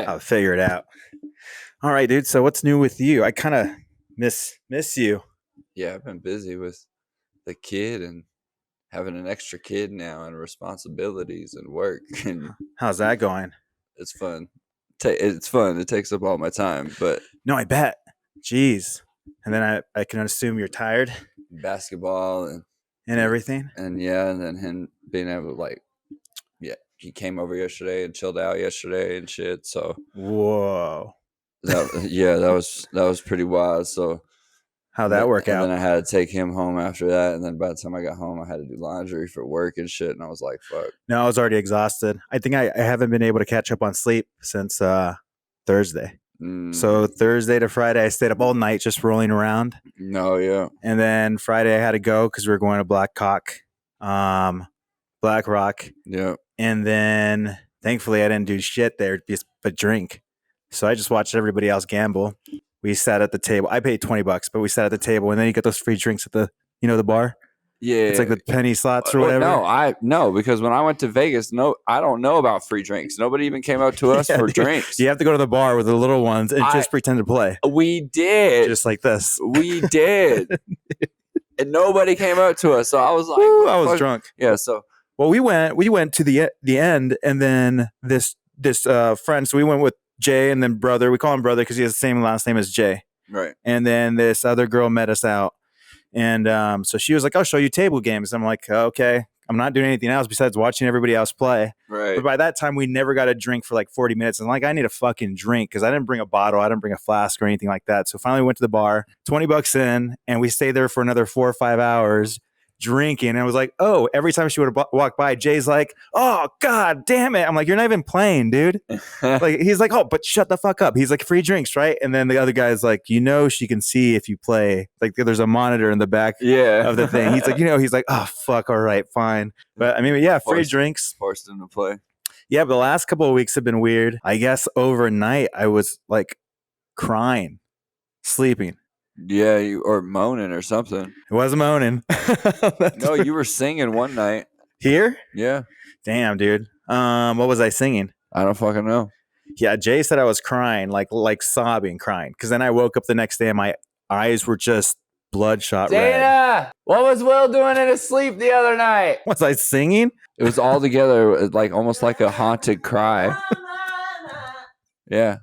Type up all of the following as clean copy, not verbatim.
I'll figure it out. All right, dude. So what's new with you? I kind of miss you. Yeah, I've been busy with the kid and having an extra kid now and responsibilities and work, and How's that going? it's fun. It's fun. It takes up all my time, but No, I bet. Jeez. And then I can assume you're tired basketball and everything. and then him being able to he came over yesterday and chilled out yesterday and shit. So Whoa. that was pretty wild. So How'd that work and out? then I had to take him home after that. And then by the time I got home, I had to do laundry for work and shit. And I was like, fuck. No, I was already exhausted. I think I haven't been able to catch up on sleep since Thursday. So Thursday to Friday, I stayed up all night just rolling around. No, yeah. And then Friday, I had to go because we were going to Black Rock. Yeah. And then thankfully, I didn't do shit there but drink. So I just watched everybody else gamble. We sat at the table. I paid $20, but we sat at the table, and then you get those free drinks at the bar. Yeah, it's like the penny slots or whatever. No, because when I went to Vegas, I don't know about free drinks. Nobody even came out to us for drinks. You have to go to the bar with the little ones and just pretend to play. We did, just like this. We did, and nobody came out to us. So I was like, I was drunk. Yeah. So we went to the end, and then this friend. So we went with Jay and then brother. We call him brother because he has the same last name as Jay. Right. And then this other girl met us out. And so she was like, I'll show you table games. I'm like, okay. I'm not doing anything else besides watching everybody else play. Right. But by that time, we never got a drink for like 40 minutes. And I need a fucking drink because I didn't bring a bottle. I didn't bring a flask or anything like that. So finally we went to the bar, $20 in, and we stayed there for another 4 or 5 hours drinking. And I was like, oh, every time she would walk by, Jay's like, oh, God damn it. I'm like, you're not even playing, dude. He's like, oh, but shut the fuck up. He's like, free drinks, right? And then the other guy's like, she can see if you play. Like, there's a monitor in the back of the thing. He's like, he's like, oh, fuck, all right, fine. But I mean, yeah, free drinks. Forced him to play. Yeah, but the last couple of weeks have been weird. I guess overnight I was like crying, sleeping. Yeah, or moaning or something. It wasn't moaning. No, you were singing one night. Here? Yeah. Damn, dude. What was I singing? I don't fucking know. Yeah, Jay said I was crying, like sobbing, crying. Because then I woke up the next day and my eyes were just bloodshot red. Dana! What was Will doing in his sleep the other night? Was I singing? It was all together, like almost like a haunted cry. Yeah.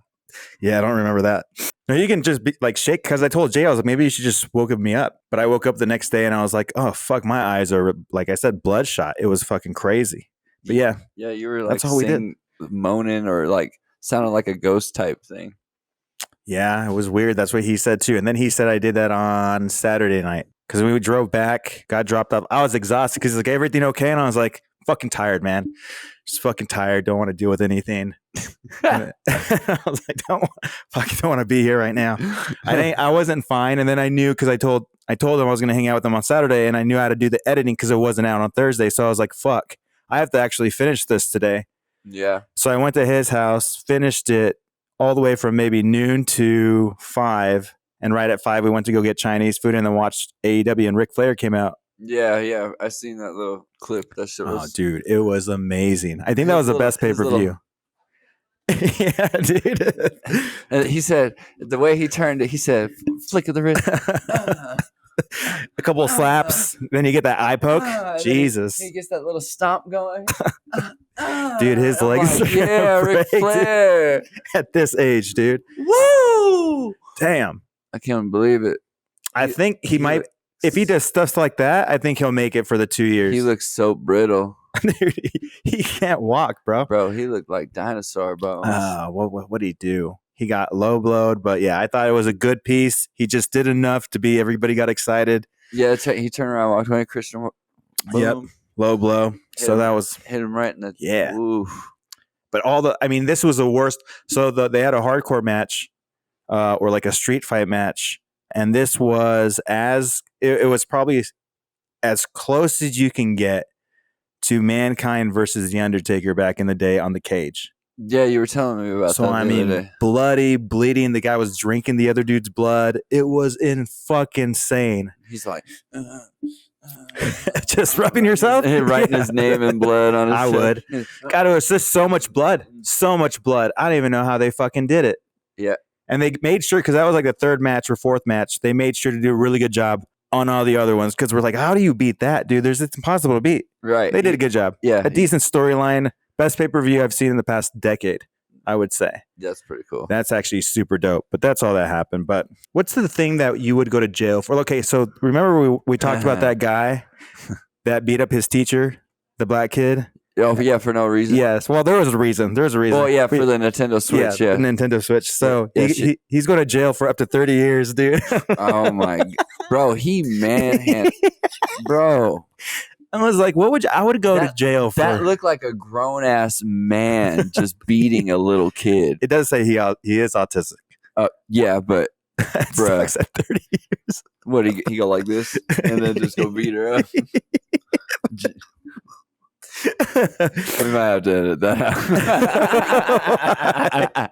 Yeah, I don't remember that. No, you can just be like shake because I told Jay, I was like, maybe you should just woke me up. But I woke up the next day and I was like, oh, fuck, my eyes are, like I said, bloodshot. It was fucking crazy. But yeah. Yeah, you were like that's all we did. Moaning or like sounded like a ghost type thing. Yeah, it was weird. That's what he said too. And then he said I did that on Saturday night because we drove back, got dropped off. I was exhausted because he's like, everything okay? And I was like, fucking tired, man. Just fucking tired. Don't want to deal with anything. I was like, don't want to be here right now. I wasn't fine. And then I knew because I told him I was going to hang out with him on Saturday, and I knew how to do the editing because it wasn't out on Thursday. So I was like, fuck, I have to actually finish this today. Yeah. So I went to his house, finished it all the way from maybe noon to 5. And right at 5, we went to go get Chinese food and then watched AEW, and Ric Flair came out. Yeah. I seen that little clip. That shit was... Oh, dude, it was amazing. I think that was the best pay-per-view. Yeah, dude. And he said, the way he turned it, he said, flick of the wrist. A couple of slaps. Then you get that eye poke. Jesus. He gets that little stomp going. Dude, his legs like, yeah, Ric Flair. At this age, dude. Woo! Damn. I can't believe it. I think he might... If he does stuff like that, I think he'll make it for the 2 years. He looks so brittle. Dude, he can't walk, bro. Bro, he looked like dinosaur bones. What did he do? He got low blowed, but yeah, I thought it was a good piece. He just did enough to be everybody got excited. Yeah, he turned around, walked away, Christian. Boom. Yep, low blow. That was hit him right in the Oof. But this was the worst. So they had a hardcore match, or like a street fight match, and this was it was probably as close as you can get to Mankind versus The Undertaker back in the day on the cage. Yeah, you were telling me about that. So, I mean, bloody, bleeding. The guy was drinking the other dude's blood. It was fucking insane. He's like, Just rubbing yourself? Writing his name in blood on his I would. God, it was just so much blood. So much blood. I don't even know how they fucking did it. Yeah. And they made sure, because that was like the third match or fourth match, they made sure to do a really good job on all the other ones, because we're like, how do you beat that, dude? It's impossible to beat. Right. They did a good job. Yeah. A decent storyline. Best pay-per-view I've seen in the past decade, I would say. That's pretty cool. That's actually super dope. But that's all that happened. But what's the thing that you would go to jail for? Okay, so remember we talked about that guy that beat up his teacher, the black kid? Oh, yeah, for no reason? Yes. Well, there was a reason. Well, yeah, for the Nintendo Switch, yeah. The Nintendo Switch. So Yeah, he's going to jail for up to 30 years, dude. Oh, my God. Bro, he manhandled. Bro. I was like, I would go to jail for. That looked like a grown-ass man just beating a little kid. It does say he is autistic. Yeah, but, bro. At 30 years. What, he go like this and then just go beat her up? We might have to edit that out.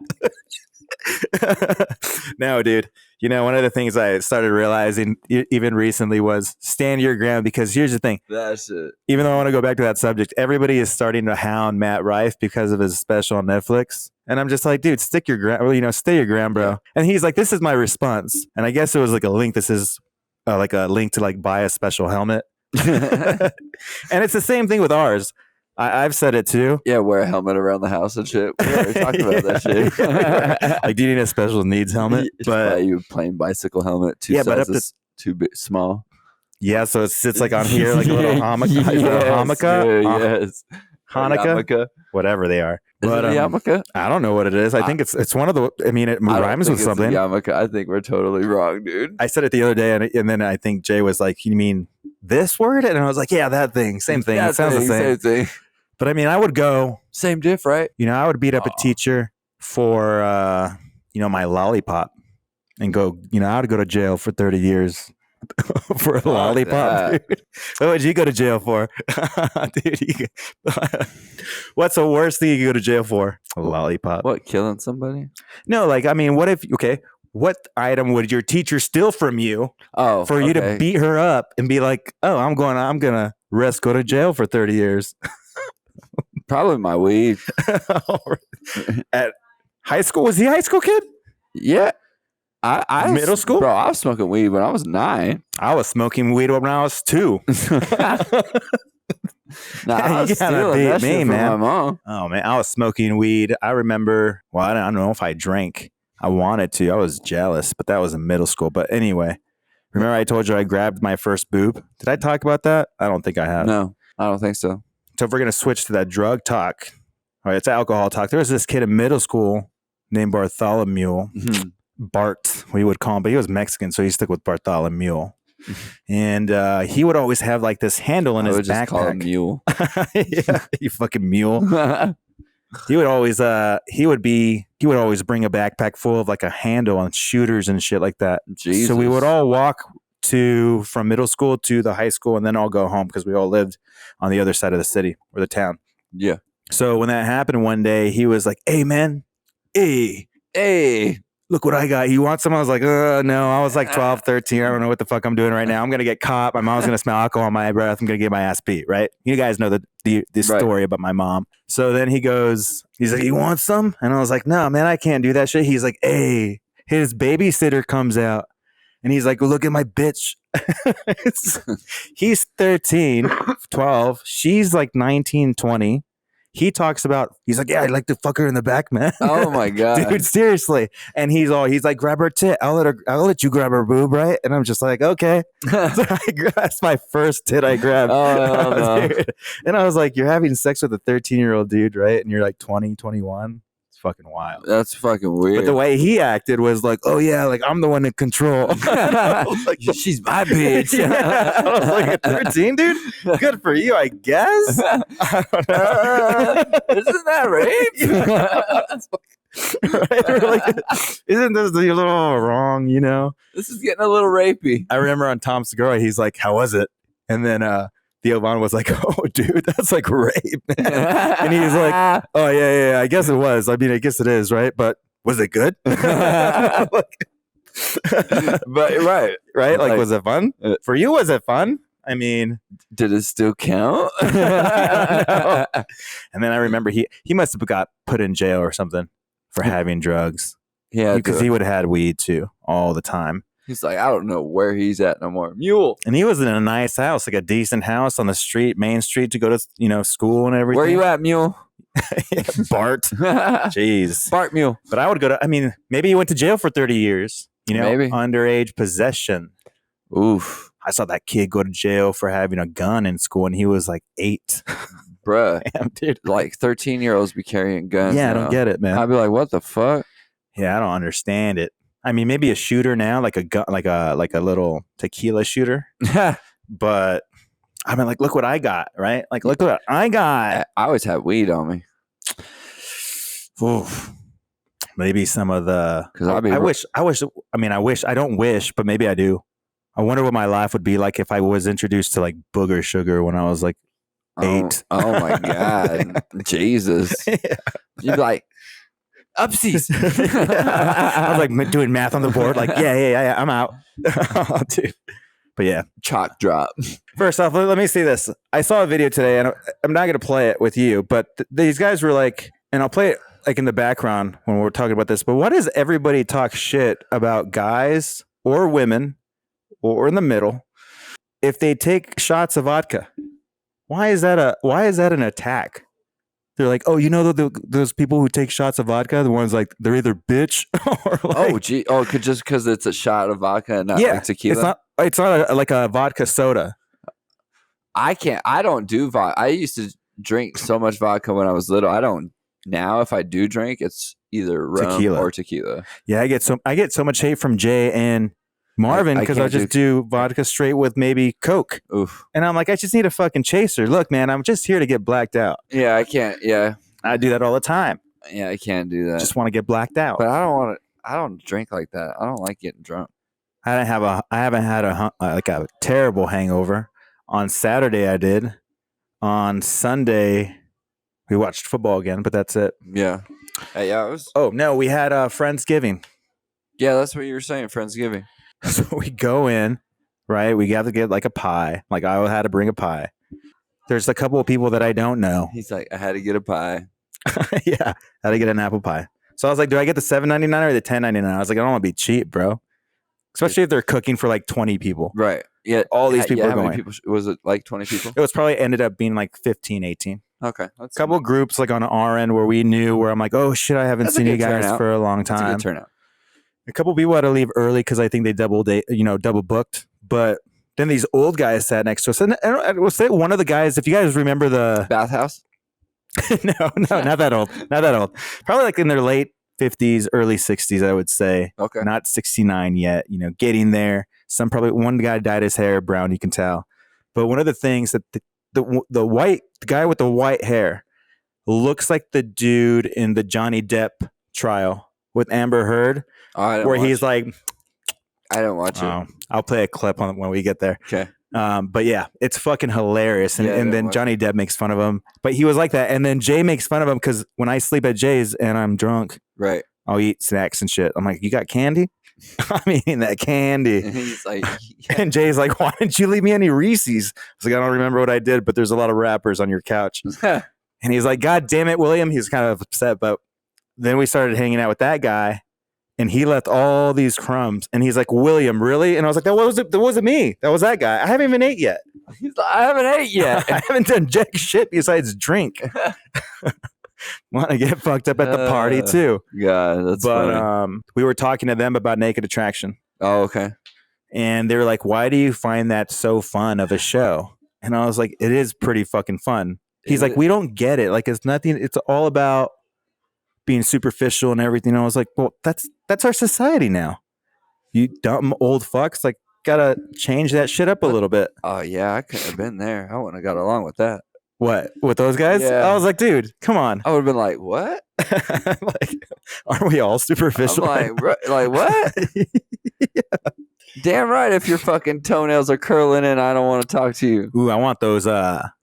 No, dude. You know, one of the things I started realizing even recently was stand your ground, because here's the thing. That's it. Even though I want to go back to that subject, everybody is starting to hound Matt Rife because of his special on Netflix. And I'm just like, dude, stick your ground. Well, stay your ground, bro. And he's like, this is my response. And I guess it was like a link. This is like a link to like buy a special helmet. And it's the same thing with ours. I've said it too. Yeah, wear a helmet around the house and shit. We already talked about that shit. Like, do you need a special needs helmet? But you plain bicycle helmet, but up to too big, small. Yeah, so it sits like on here, like a little Hanukkah. Hanukkah, whatever they are. Is it a yarmulke? I don't know what it is. I think it's one of the. I mean, it rhymes with something. Yarmulke. I think we're totally wrong, dude. I said it the other day, and then I think Jay was like, "You mean this word?" And I was like, "Yeah, that thing. Same thing. It sounds the same thing." But I mean, I would go same diff, right? I would beat up a teacher for my lollipop, and go. I would go to jail for 30 years. For a lollipop, dude. What would you go to jail for? Dude, what's the worst thing you could go to jail for? A lollipop. What, killing somebody? No, like, I mean, what item would your teacher steal from you for you to beat her up and be like, oh, I'm gonna go to jail for 30 years? Probably my weed. At high school? Was he a high school kid? Yeah. I middle school? Bro, I was smoking weed when I was 9. I was smoking weed when I was 2. I was stealing that shit from my mom. Oh, man. I was smoking weed. I remember, well, I don't know if I drank. I wanted to. I was jealous, but that was in middle school. But anyway, remember I told you I grabbed my first boob? Did I talk about that? I don't think I have. No, I don't think so. So if we're going to switch to that drug talk, all right, it's alcohol talk. There was this kid in middle school named Bartholomew. Mm-hmm. Bart, we would call him, but he was Mexican, so he stuck with Bartholomew. And he would always have like this handle in his backpack. Just call him Mule. Yeah, you fucking mule. He would always bring a backpack full of like a handle on shooters and shit like that. Jesus. So we would all walk from middle school to the high school and then all go home because we all lived on the other side of the city or the town. Yeah. So when that happened one day, he was like, "Hey man, hey. Look what I got. You want some?" I was like, no. I was like 12, 13. I don't know what the fuck I'm doing right now. I'm going to get caught. My mom's going to smell alcohol on my breath. I'm going to get my ass beat, right? You guys know the story about my mom. So then he's like, "You want some?" And I was like, "No, man, I can't do that shit." He's like, "Hey," his babysitter comes out and he's like, "Look at my bitch." He's 13, 12. She's like 19, 20. He's like, "Yeah, I'd like to fuck her in the back, man." Oh my God. Dude, seriously. And he's like, "Grab her tit. I'll let you grab her boob, right?" And I'm just like, "Okay." So that's my first tit I grabbed. Oh, no. And I was like, "You're having sex with a 13-year-old dude, right? And you're like 20, 21. It's fucking wild." That's fucking weird. But the way he acted was like, "Oh yeah, like I'm the one in control." Like, she's my bitch. Yeah. I was like, 13, dude? Good for you, I guess. I don't know. Isn't that rape? Right? We're like, isn't this a little wrong, This is getting a little rapey. I remember on Tom Segura, he's like, "How was it?" And then Theo Von was like, "Oh, dude, that's like rape, man." And he's like, "Oh, yeah, I guess it was. I mean, I guess it is, right? But was it good?" But right. Like, was it fun? For you, was it fun? I mean, Did it still count? I don't know. And then I remember he must have got put in jail or something for having drugs. Yeah, Because he would have had weed too all the time. he's like, I don't know where he's at no more. Mule. And he was in a nice house, like a decent house on the street, Main Street, to go to school and everything. Where you at, Mule? Yeah, Bart. Jeez. Bart Mule. But I would go to. I mean, maybe he went to jail for 30 years. Maybe. Underage possession. Oof. I saw that kid go to jail for having a gun in school, and he was like 8. Bruh. Damn, dude. Like 13-year-olds be carrying guns. Yeah, I now. don't get it, man. I'd be like, what the fuck? Yeah, I don't understand it. I mean, maybe a shooter now, like a gun, like a little tequila shooter. But I mean, like, look what I got, right? Like, look what I got. I always have weed on me. Oof. Maybe some of the. Because I don't wish, but maybe I do. I wonder what my life would be like if I was introduced to like booger sugar when I was like 8. Oh my God. Jesus. Yeah. You'd be like, upsies. I was like doing math on the board, like, yeah, I'm out. Oh, dude. But yeah. Chalk drop. First off, let me see this. I saw a video today, and I'm not going to play it with you, but these guys were like, and I'll play it like in the background when we're talking about this, but why does everybody talk shit about guys or women or in the middle if they take shots of vodka? Why is that an attack? They're like, oh, those people who take shots of vodka, the ones like they're either bitch or like, just because it's a shot of vodka and not like tequila. It's not like a vodka soda. I don't do vodka. I used to drink so much vodka when I was little. I don't now. If I do drink, it's either rum or tequila. Yeah, I get so much hate from Jay and Marvin because I just do vodka straight with maybe Coke. Oof. And I'm like, I just need a fucking chaser. Look, man, I'm just here to get blacked out. Yeah, I can't. Yeah, I do that all the time. Yeah, I can't do that. Just want to get blacked out. But I don't want to. I don't drink like that. I don't like getting drunk. I haven't had a terrible hangover. On Saturday I did. On Sunday we watched football again, but that's it. Yeah. Yeah. It was. Oh no, we had Friendsgiving. Yeah, that's what you were saying. Friendsgiving. So we go in, right? We have to get like a pie. Like I had to bring a pie. There's a couple of people that I don't know. He's like, I had to get a pie. Yeah, I had to get an apple pie. So I was like, do I get the $7.99 or the $10.99? I was like, I don't want to be cheap, bro. Especially if they're cooking for like 20 people. Right. Yeah. All these people are how going. many people was it? Like 20 people? It was probably ended up being like 15, 18. Okay. A couple groups like on our end where we knew where I'm like, oh shit, I haven't seen you guys for a long time. That's a good turnout. A couple people had to leave early because I think they double booked. But then these old guys sat next to us. And I will say one of the guys, if you guys remember the bathhouse. No, not that old. Not that old. Probably like in their late 50s, early 60s, I would say. Okay. Not 69 yet, getting there. One guy dyed his hair brown, you can tell. But one of the things that the guy with the white hair looks like the dude in the Johnny Depp trial with Amber Heard, where he's like, I don't watch it. I'll play a clip on when we get there. Okay. But yeah, it's fucking hilarious. And then Johnny Depp makes fun of him. But he was like that. And then Jay makes fun of him because when I sleep at Jay's and I'm drunk, right, I'll eat snacks and shit. I'm like, you got candy? I'm eating that candy. And he's like, and Jay's like, why didn't you leave me any Reese's? I was like, I don't remember what I did, but there's a lot of wrappers on your couch. And he's like, God damn it, William. He's kind of upset. But then we started hanging out with that guy. And he left all these crumbs. And he's like, William, really? And I was like, that wasn't me. That was that guy. I haven't even ate yet. He's like, I haven't ate yet. I haven't done jack shit besides drink. Want to get fucked up at the party too. God, that's funny. We were talking to them about Naked Attraction. Oh, okay. And they were like, why do you find that so fun of a show? And I was like, it is pretty fucking fun. He's like, we don't get it. Like, it's nothing. It's all about being superficial and everything. And I was like, well, that's our society now. You dumb old fucks, like, gotta change that shit up a little bit. Oh yeah, I couldn't have been there. I wouldn't have got along with that. What, with those guys? Yeah. I was like, dude, come on. I would have been like, what? Like, aren't we all superficial? I'm like what? Yeah. Damn right. If your fucking toenails are curling in, I don't want to talk to you. Ooh, I want those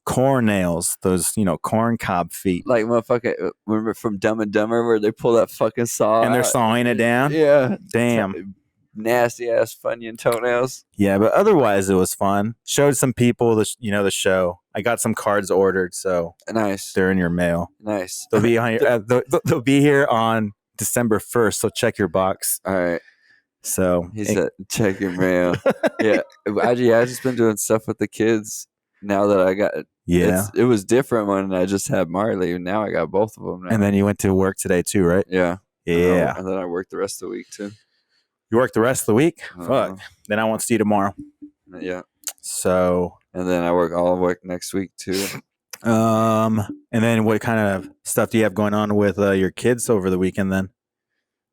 corn nails, those corn cob feet. Like motherfucking, remember from Dumb and Dumber where they pull that fucking saw and they're out? sawing it down? Yeah. Damn. nasty ass Funyun toenails. Yeah, but otherwise it was fun. Showed some people the show. I got some cards ordered, so Nice. they're in your mail. Nice. They'll be on they'll be here on December 1st, so check your box. All right. So He said, check your mail. Yeah. I've just been doing stuff with the kids now that I got it was different when I just had Marley. Now I got both of them now. And then you went to work today too, right? Yeah. Yeah. And then I worked the rest of the week too. You work the rest of the week? Fuck. Then I won't see you tomorrow. Yeah. So. And then I work all week next week too. And then what kind of stuff do you have going on with your kids over the weekend then?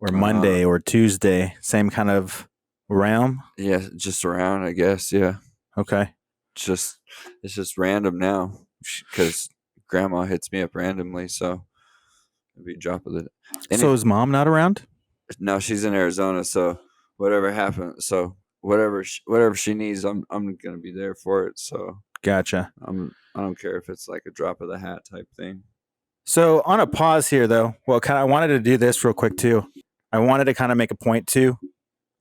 Or Monday or Tuesday? Same kind of realm? Yeah, just around, I guess. Yeah. Okay. It's just random now because grandma hits me up randomly. So it'd be a drop of the. So is mom not around? No, she's in Arizona. So whatever happens, whatever she needs, I'm gonna be there for it. So gotcha. I don't care if it's like a drop of the hat type thing. So on a pause here though, well, I wanted to do this real quick too. I wanted to kind of make a point too.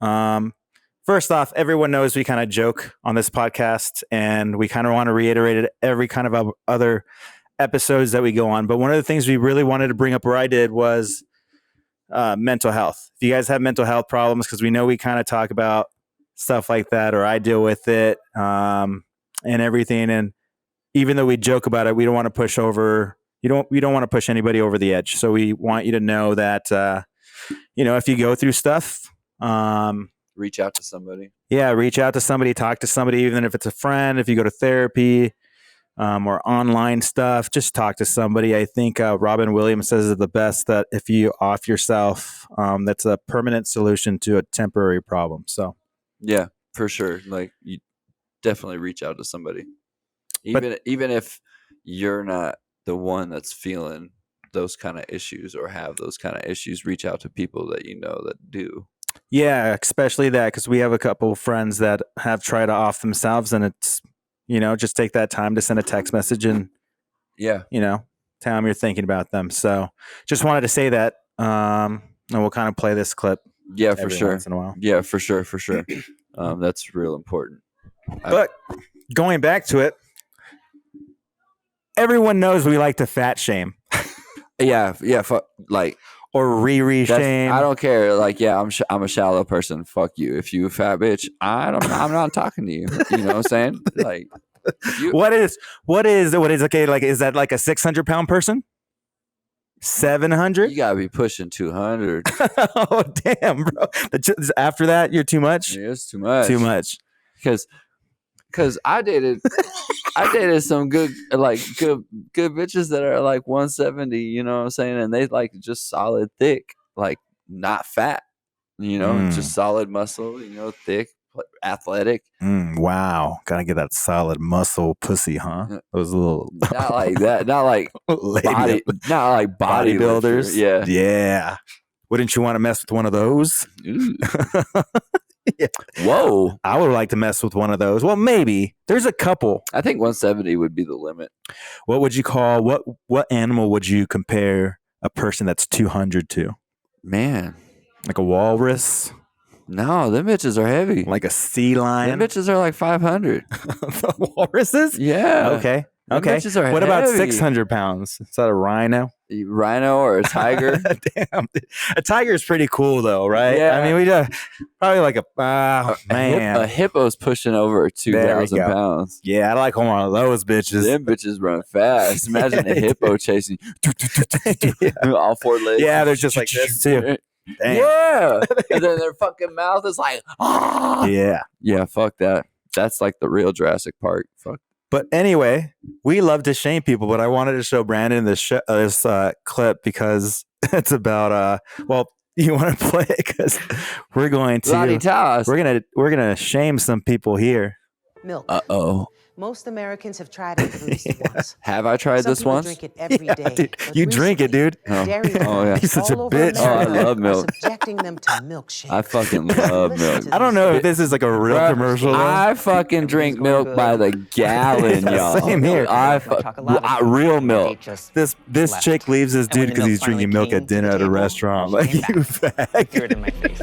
First off, everyone knows we kind of joke on this podcast, and we kind of want to reiterate it every kind of other episodes that we go on. But one of the things we really wanted to bring up where I did was mental health. If you guys have mental health problems, because we know we kind of talk about stuff like that, or I deal with it and everything. And even though we joke about it, we don't want to push over. We don't want to push anybody over the edge. So we want you to know that if you go through stuff. Reach out to somebody. Yeah, reach out to somebody, talk to somebody, even if it's a friend, if you go to therapy or online stuff, just talk to somebody. I think Robin Williams says it the best, that if you off yourself, that's a permanent solution to a temporary problem. So, yeah, for sure. Like, you definitely reach out to somebody. Even if you're not the one that's feeling those kind of issues or have those kind of issues, reach out to people that you know that do. Yeah, especially that, because we have a couple of friends that have tried to off themselves, and it's, just take that time to send a text message and, tell them you're thinking about them. So just wanted to say that, and we'll kind of play this clip. Yeah, for sure. Once in a while. Yeah, for sure. That's real important. But going back to it, everyone knows we like to fat shame. Yeah. Or shame. I don't care. Like, yeah, I'm a shallow person. Fuck you. If you a fat bitch, I'm not talking to you. You know what I'm saying? Like, what is okay? Like, is that like a 600-pound person? 700? You gotta be pushing 200. Oh damn, bro! After that, you're too much. Yeah, it's too much. Too much. Because I dated some good bitches that are like 170, you know what I'm saying? And they like just solid thick, like not fat, just solid muscle, thick, athletic. Wow. Gotta get that solid muscle pussy, huh? Those little not like that, not like bodybuilders. Yeah. Yeah. Wouldn't you want to mess with one of those? Yeah. Whoa. I would like to mess with one of those. Well, maybe. There's a couple. I think 170 would be the limit. What would you call, what animal would you compare a person that's 200 to? Man. Like a walrus? No, them bitches are heavy. Like a sea lion? Them bitches are like 500. The walruses? Yeah. Okay. Them bitches are what heavy. about 600 pounds? Is that a rhino? A rhino or a tiger? Damn. A tiger is pretty cool though, right? Yeah. I mean, we just probably like a hippo's pushing over 2,000 pounds. Yeah, I like one of those bitches. Them bitches run fast. Imagine a hippo chasing all four legs. Yeah, they're just like this too. Damn. Yeah. And then their fucking mouth is like, ah. Yeah. Yeah, fuck that. That's like the real Jurassic Park. Fuck. But anyway, we love to shame people, but I wanted to show Brandon this clip because it's about you want to play it because we're going to we're gonna shame some people here. Milk. Uh-oh. Most Americans have tried it at least once. Have I tried Some this people once? drink it every day. Dude, you drink it, dude. Dairy Oh, yeah. He's such a all over bitch. Oh, I America love milk. are subjecting them to milkshakes. I fucking love Listen milk. to I don't know if this is like a real Bruh, commercial. I fucking drink milk by the gallon, y'all. Same here. Real milk. This chick leaves this dude because he's drinking milk at dinner at a restaurant. Like, you fag. Threw it in my face.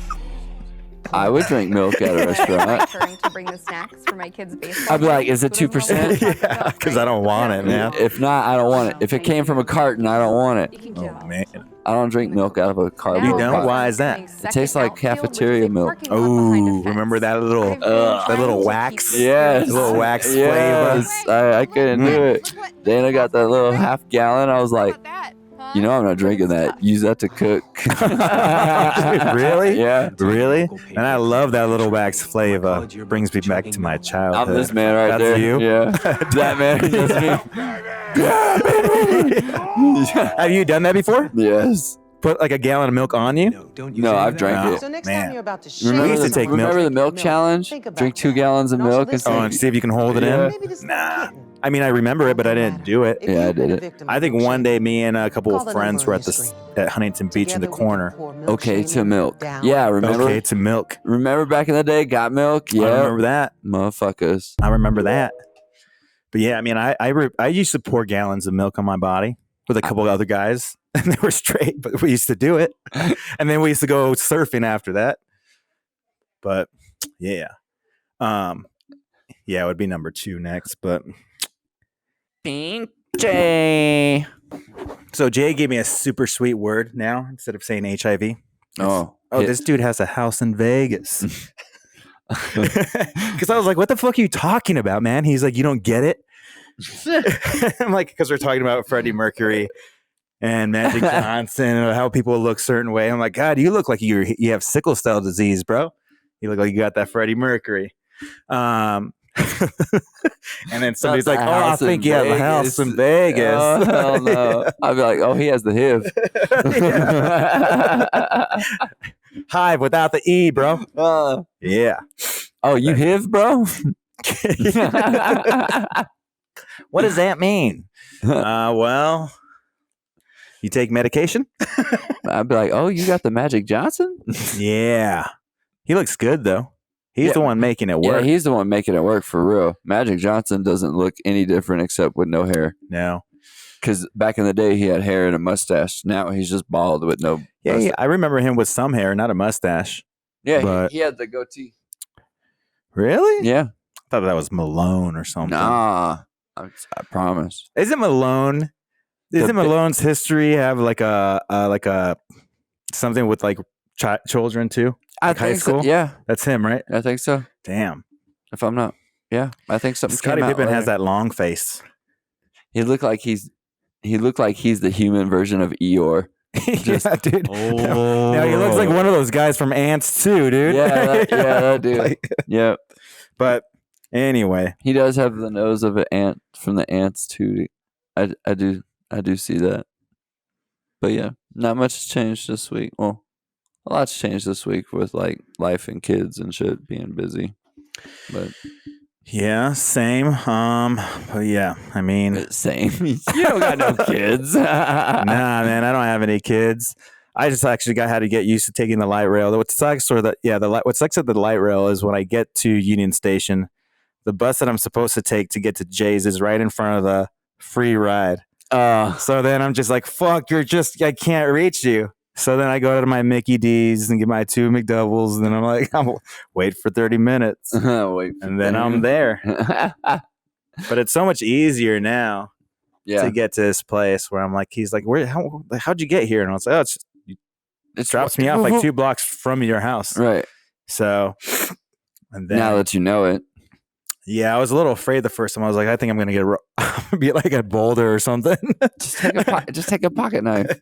I would drink milk at a restaurant. To bring the snacks for my kids' baseball. I'd be like, is it 2%? Yeah, because I don't want it, man. If not, I don't want it. If it came from a carton, I don't want it. Oh man. I don't drink milk out of a carton. You don't? Why is that? It tastes like cafeteria milk. Oh, remember that little wax? Yes. The little wax Yes. I couldn't do it. Then I got that little half gallon. I was like, you know, I'm not drinking that. Use that to cook. Really? Yeah. Really? And I love that little wax flavor. Brings me back to my childhood. I'm this man right That's there. you? Yeah. That man. That's me. Have you done that before? Yes. Put like a gallon of milk on you? No, I've drank it. So next Man. time you're about to shake Remember, used to take milk. remember the milk challenge? Think about Drink 2 that. gallons of And also milk and listen. Oh, say, and see if you can hold it Yeah. in? Maybe this little Nah. kitten. I mean, I remember it, but I didn't do it. If Yeah, I you've been did a it. victim I of think milkshake, one day me and a couple call of the friends number were on at your the screen. at Huntington Beach in the Together we can corner. pour okay milkshake to milk. down. Yeah, remember? Okay, to milk. Remember back in the day, got milk? I Yeah. remember that. Motherfuckers. I remember that. But yeah, I mean, I used to pour gallons of milk on my body with a couple of other guys, and they were straight, but we used to do it. And then we used to go surfing after that. But yeah. Yeah, it would be number 2 next. But Jay. so Jay gave me a super sweet word now instead of saying HIV. Oh. This dude has a house in Vegas. Because I was like, what the fuck are you talking about, man? He's like, you don't get it? I'm like, because we're talking about Freddie Mercury and Magic Johnson and how people look certain way. I'm like, God, you look like you have sickle cell disease, bro. You look like you got that Freddie Mercury. And then somebody's like, oh, I think you have a house in Vegas. Oh, hell no. I'd be like, oh, he has the HIV. Hive without the E, bro. Yeah. Oh, you HIV, bro? What does that mean? Well, you take medication? I'd be like, oh, you got the Magic Johnson? Yeah. He looks good, though. He's the one making it Yeah, work. he's the one making it work for real. Magic Johnson doesn't look any different except with no hair. No. Because back in the day, he had hair and a mustache. Now he's just bald with no Yeah, mustache. I remember him with some hair, not a mustache. Yeah, but- he had the goatee. Really? Yeah. I thought that was Malone or something. Nah. I promise. Isn't Malone? Isn't Malone's history have like a something with like children too? Like high think so. school? Yeah, That's him, right? I think so. Damn. If I'm not, yeah, I think something. Scottie came out Pippen has later. that long face. He looked like he's the human version of Eeyore. Just- yeah, dude. Oh. Now he looks like one of those guys from Ants too, dude. Yeah, that dude. Like- Yep. but anyway, He does have the nose of an ant from the ants too. I do see that. But yeah, not much has changed this week. Well, a lot's changed this week with like life and kids and shit being busy. But yeah, same. But yeah, I mean, same. You don't got no kids. nah, man, I don't have any kids. I just actually had to get used to taking the light rail. What sucks, what sucks at the light rail is when I get to Union Station, the bus that I'm supposed to take to get to Jay's is right in front of the free ride. So then I'm just like, fuck, I can't reach you. So then I go to my Mickey D's and get my 2 McDoubles, and then I'm like, I'm wait for 30 minutes, Wait, and then I'm there. But it's so much easier now yeah, to get to this place where I'm like, he's like, how'd you get here? And I was like, oh, it drops me off like 2 blocks from your house. Right. So, and then Now that you know it. yeah, I was a little afraid the first time. I was like, I think I'm gonna be like a boulder or something. Just take a pocket knife.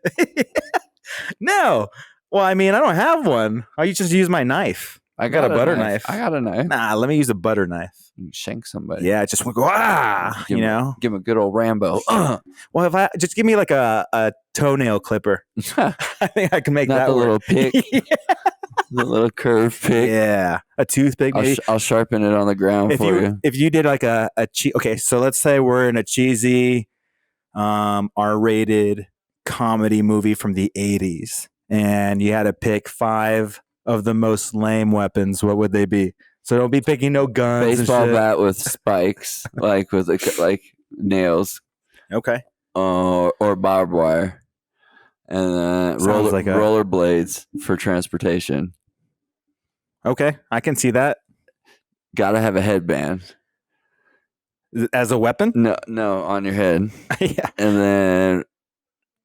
No, well, I mean, I don't have one. I just use my knife. I got a butter knife. I got a knife. Nah, let me use a butter knife. You can shank somebody. Yeah, just go Give you him- know. Give him a good old Rambo. Well, if I just give me like a toenail clipper, I think I can make Not that the work. little pick. The little curved pick. Yeah, a toothpick. Maybe. I'll sharpen it on the ground for you. If you did like okay, so let's say we're in a cheesy, R-rated comedy movie from the 80s, and you had to pick 5 of the most lame weapons. What would they be? So don't be picking no guns. Baseball and shit. bat with spikes, like with like nails, Okay. or barbed wire, and Sounds like a- roller blades for transportation. Okay, I can see that. Gotta have a headband. As a weapon? No, on your head. Yeah. And then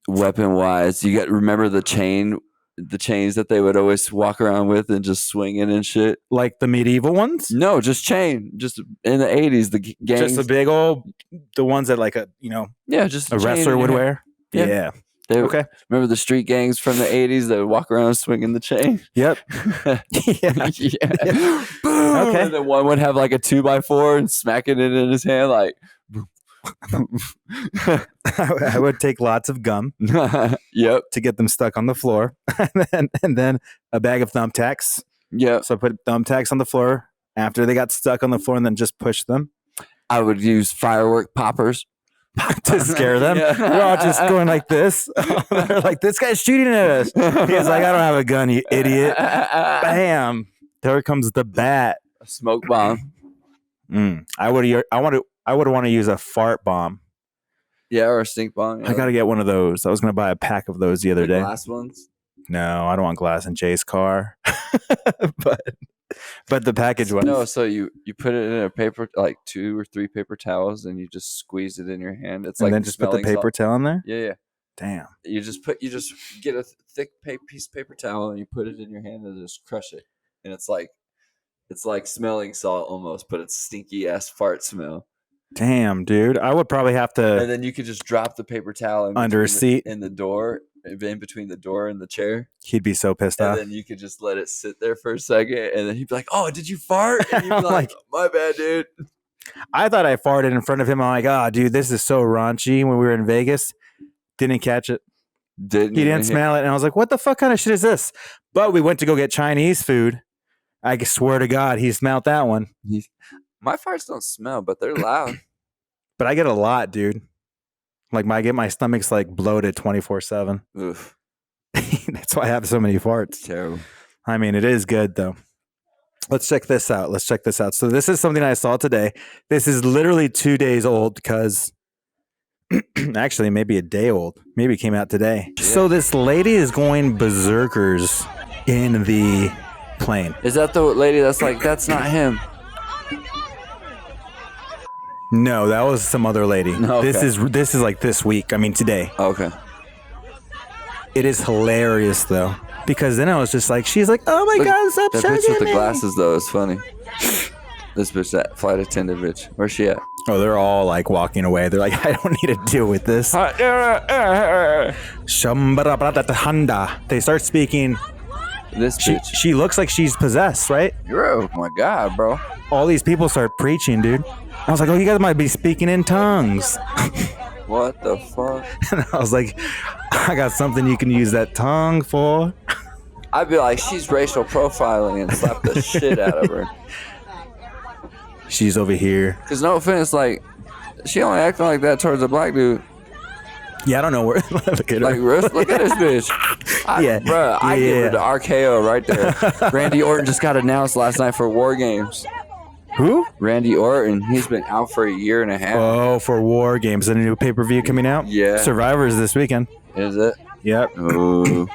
weapon wise, you got remember the chains that they would always walk around with and just swinging and shit. Like the medieval ones? No, just chain. Just in the 80s, the gangs. Just the big old, the ones that like just a chain wrestler in would your hand. wear. Yeah. Yeah. They, Okay. Remember the street gangs from the 80s that would walk around swinging the chain? Yep. Yeah. Yeah. Boom. Okay. And then one would have like a 2x4 and smacking it in his hand like. I would take lots of gum Yep. to get them stuck on the floor, and then a bag of thumbtacks. Yep. So I put thumbtacks on the floor after they got stuck on the floor, and then just push them I would use firework poppers. to scare them. Yeah. We're all just going like this. They're like, "This guy's shooting at us." He's like, "I don't have a gun, you idiot!" Bam! There comes the bat. A smoke bomb. I would want to use a fart bomb. Yeah, or a stink bomb. I gotta get one of those. I was gonna buy a pack of those the other day. Glass ones. No, I don't want glass in Jay's car. but the package one. No, so you put it in a paper, like 2 or 3 paper towels, and you just squeeze it in your hand. It's And like then just put the smelling paper salt. towel in there. Yeah. Damn. You just get a thick piece of paper towel and you put it in your hand and just crush it, and it's like smelling salt almost, but it's stinky ass fart smell. Damn, dude. I would probably have And to then you could just drop the paper towel under a seat. in the door, in between the door and the chair. He'd be so pissed And off. then you could just let it sit there for a second, and then he'd be like, "Oh, did you fart?" And you'd be I'm like, like- "My bad, dude." I thought I farted in front of him. I'm like, "Oh, dude, this is so raunchy." When we were in Vegas, didn't catch it. He didn't smell it, and I was like, "What the fuck kind of shit is this?" But we went to go get Chinese food. I swear to God, he smelled that one. My farts don't smell, but they're loud. But I get a lot, dude. Like my stomach's like bloated 24/7. Oof, That's why I have so many farts. terrible. I mean, it is good though. Let's check this out. So this is something I saw today. This is literally 2 days old because actually maybe a day old. Maybe it came out today. Yeah. So this lady is going berserkers in the plane. Is that the lady that's like, "That's not him"? No, that was some other lady. No, okay. This is like this week. I mean today. Okay. It is hilarious though. Because then I was just like, she's like, "Oh my Look, God, stop That chugging bitch with the me." glasses though is funny. This bitch, that flight attendant bitch. Where's she at? Oh, they're all like walking away. They're like, "I don't need to deal with this." Shambarabratatahanda. They start speaking. This bitch. She looks like she's possessed, right? Oh my God, bro. All these people start preaching, dude. I was like, "Oh, you guys might be speaking in tongues." What the fuck? And I was like, "I got something you can use that tongue for." I'd be like, "She's racial profiling," and slap the shit out of her. She's over here. Cause no offense, like, she only acting like that towards a black dude. Yeah, I don't know where. Look at her. Like, look at this bitch. Yeah. Bruh, I give her Yeah. the RKO right there. Randy Orton just got announced last night for War Games. Who? Randy Orton, he's been out for a year and a half. Oh, for War Games, a new pay-per-view coming out. Yeah. Survivors this weekend. Is it? Yep. Ooh.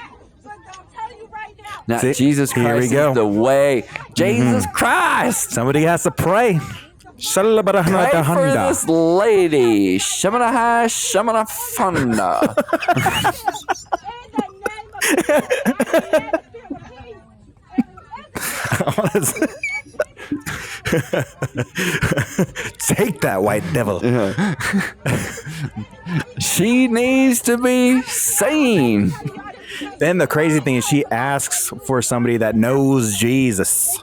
Now, See, Jesus here Christ we go. is the way. Jesus Christ! Somebody has to pray. Pray for this lady. Shamana Shamana Funda. Take that, white devil. She needs to be seen. Then the crazy thing is she asks for somebody that knows Jesus.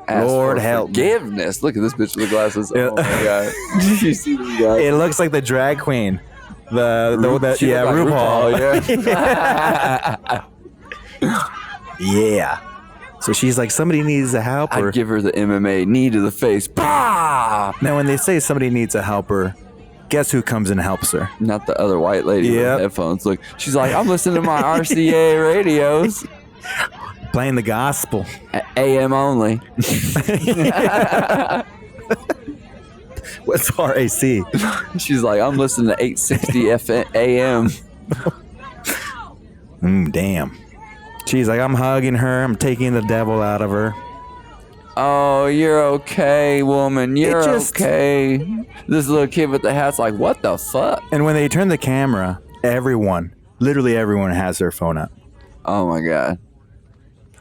Ask Lord for help me. forgiveness. Look at this bitch with the glasses. Yeah. Oh my God. Did you see this guy? It looks like the drag queen. She looked like RuPaul. yeah. Yeah. So she's like, somebody needs a helper. I'd give her the MMA knee to the face. Bah! Now, when they say somebody needs a helper, guess who comes and helps her? Not the other white lady Yep. with headphones. Look, she's like, "I'm listening to my RCA radios. Playing the gospel. AM only." What's RAC? She's like, "I'm listening to 860 FM AM." Damn. She's like, I'm hugging her. I'm taking the devil out of her. Oh, you're okay, woman. You're okay. This little kid with the hat's like, what the fuck? And when they turn the camera, literally everyone has their phone up. Oh my god.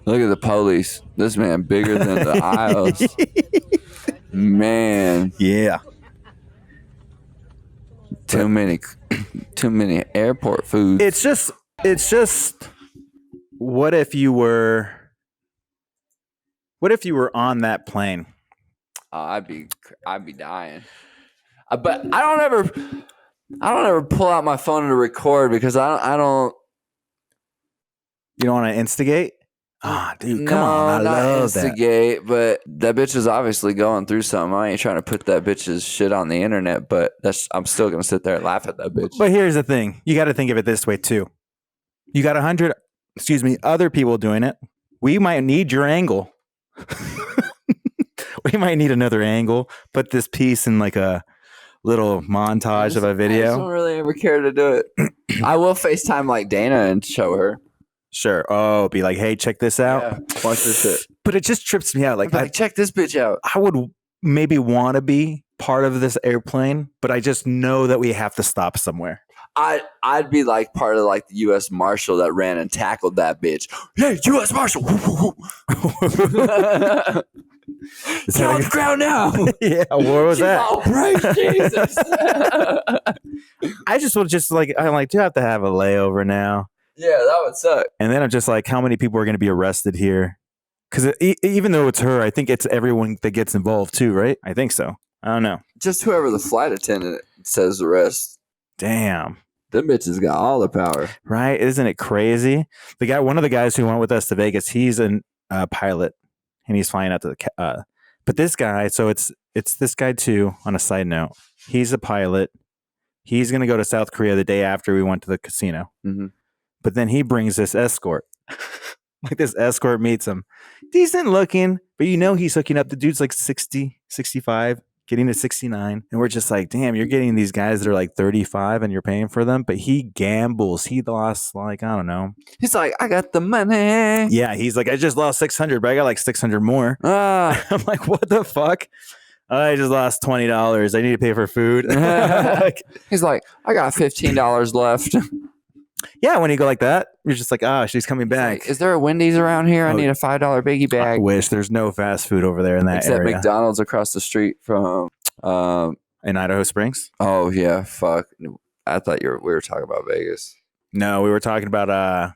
Look at the police. This man bigger than the aisles. Man. Yeah. Too many airport foods. It's just what if you were on that plane? Oh, I'd be dying. But I don't ever pull out my phone to record because I don't. You don't want to instigate? Ah, dude, come on. I not love instigate, but that bitch is obviously going through something. I ain't trying to put that bitch's shit on the internet, but I'm still gonna sit there and laugh at that bitch. But here's the thing. You got to think of it this way too. You got 100, other people doing it. We might need your angle. We might need another angle. Put this piece in like a little montage of a I video. just don't really ever care to do it. I will FaceTime like Dana and show her. Sure. Oh, be like, hey, check this out. Yeah, watch this shit. But it just trips me out. Like, Check this bitch out. I would maybe want to be part of this airplane, but I just know that we have to stop somewhere. I'd be like part of like the U.S. Marshal that ran and tackled that bitch. Hey, U.S. Marshal! Get on the ground now! Yeah, where was that? Oh, praise Jesus! I just would I'm like, do you have to have a layover now? Yeah, that would suck. And then I'm just like, how many people are going to be arrested here? Because even though it's her, I think it's everyone that gets involved too, right? I think so. I don't know. Just whoever the flight attendant says the rest. Damn. Them bitches got all the power. Right? Isn't it crazy? One of the guys who went with us to Vegas, he's a pilot, and he's flying out to the. But this guy, so it's this guy too. On a side note, he's a pilot. He's gonna go to South Korea the day after we went to the casino. Mm-hmm. But then he brings this escort. Like this escort meets him, decent looking, but he's hooking up. The dude's like 60, 65. Getting to 69, and we're just like, damn, you're getting these guys that are like 35 and you're paying for them, but he gambles. He lost like, I don't know. He's like, I got the money. Yeah, he's like, I just lost 600, but I got like 600 more. I'm like, what the fuck? I just lost $20. I need to pay for food. He's like, I got $15 left. Yeah, when you go like that, you're just like, she's coming back. Like, is there a Wendy's around here? I need a $5 biggie bag. I wish there's no fast food over there in that Except area. McDonald's across the street from In Idaho Springs? Oh yeah, fuck. I thought we were talking about Vegas. No, we were talking about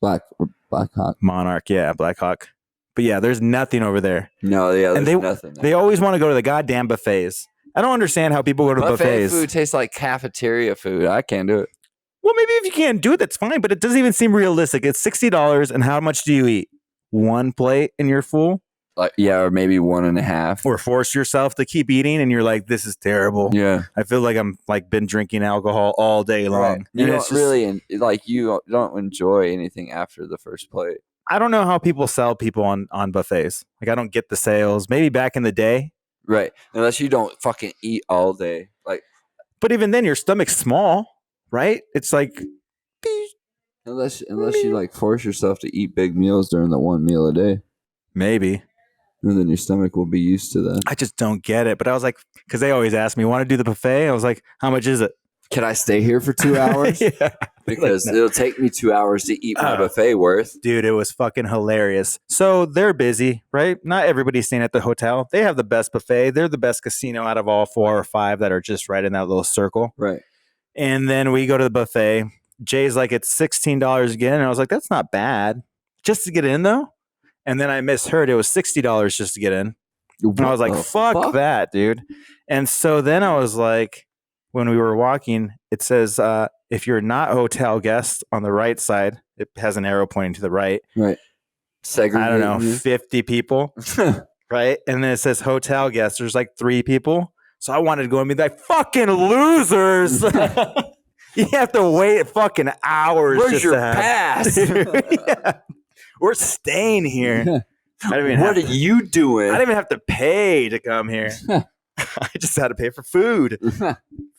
Black Hawk. Monarch, yeah, Black Hawk. But yeah, there's nothing over there. No, yeah, there's and nothing. They always want to go to the goddamn buffets. I don't understand how people go to buffets. Food tastes like cafeteria food. I can't do it. Well, maybe if you can't do it, that's fine, but it doesn't even seem realistic. It's $60, and how much do you eat? One plate and you're full? Like, yeah, or maybe 1.5. Or force yourself to keep eating, and you're like, this is terrible. Yeah. I feel like I'm like been drinking alcohol all day long. Right. You And don't it's just, really, like, you don't enjoy anything after the first plate. I don't know how people sell people on buffets. Like, I don't get the sales. Maybe back in the day. Right. Unless you don't fucking eat all day. Like, but even then, your stomach's small, right? It's like... Unless you like force yourself to eat big meals during the one meal a day. Maybe. And then your stomach will be used to that. I just don't get it. But I was like, because they always ask me, want to do the buffet? I was like, how much is it? Can I stay here for 2 hours? Yeah. Because it'll take me 2 hours to eat my buffet worth. Dude, it was fucking hilarious. So they're busy, right? Not everybody's staying at the hotel. They have the best buffet. They're the best casino out of all 4 or 5 that are just right in that little circle. Right. And then we go to the buffet. Jay's like, it's $16 again. And I was like, that's not bad. Just to get in, though? And then I misheard. It was $60 just to get in. And I was like, fuck that, dude. And so then I was like, when we were walking, it says, if you're not a hotel guest on the right side, it has an arrow pointing to the right. Right. I don't know, 50 people. Right. And then it says hotel guests. There's like 3 people. So I wanted to go and be like, fucking losers. You have to wait fucking hours. Where's your pass? Yeah. We're staying here. What are you doing? I didn't even have to pay to come here. I just had to pay for food.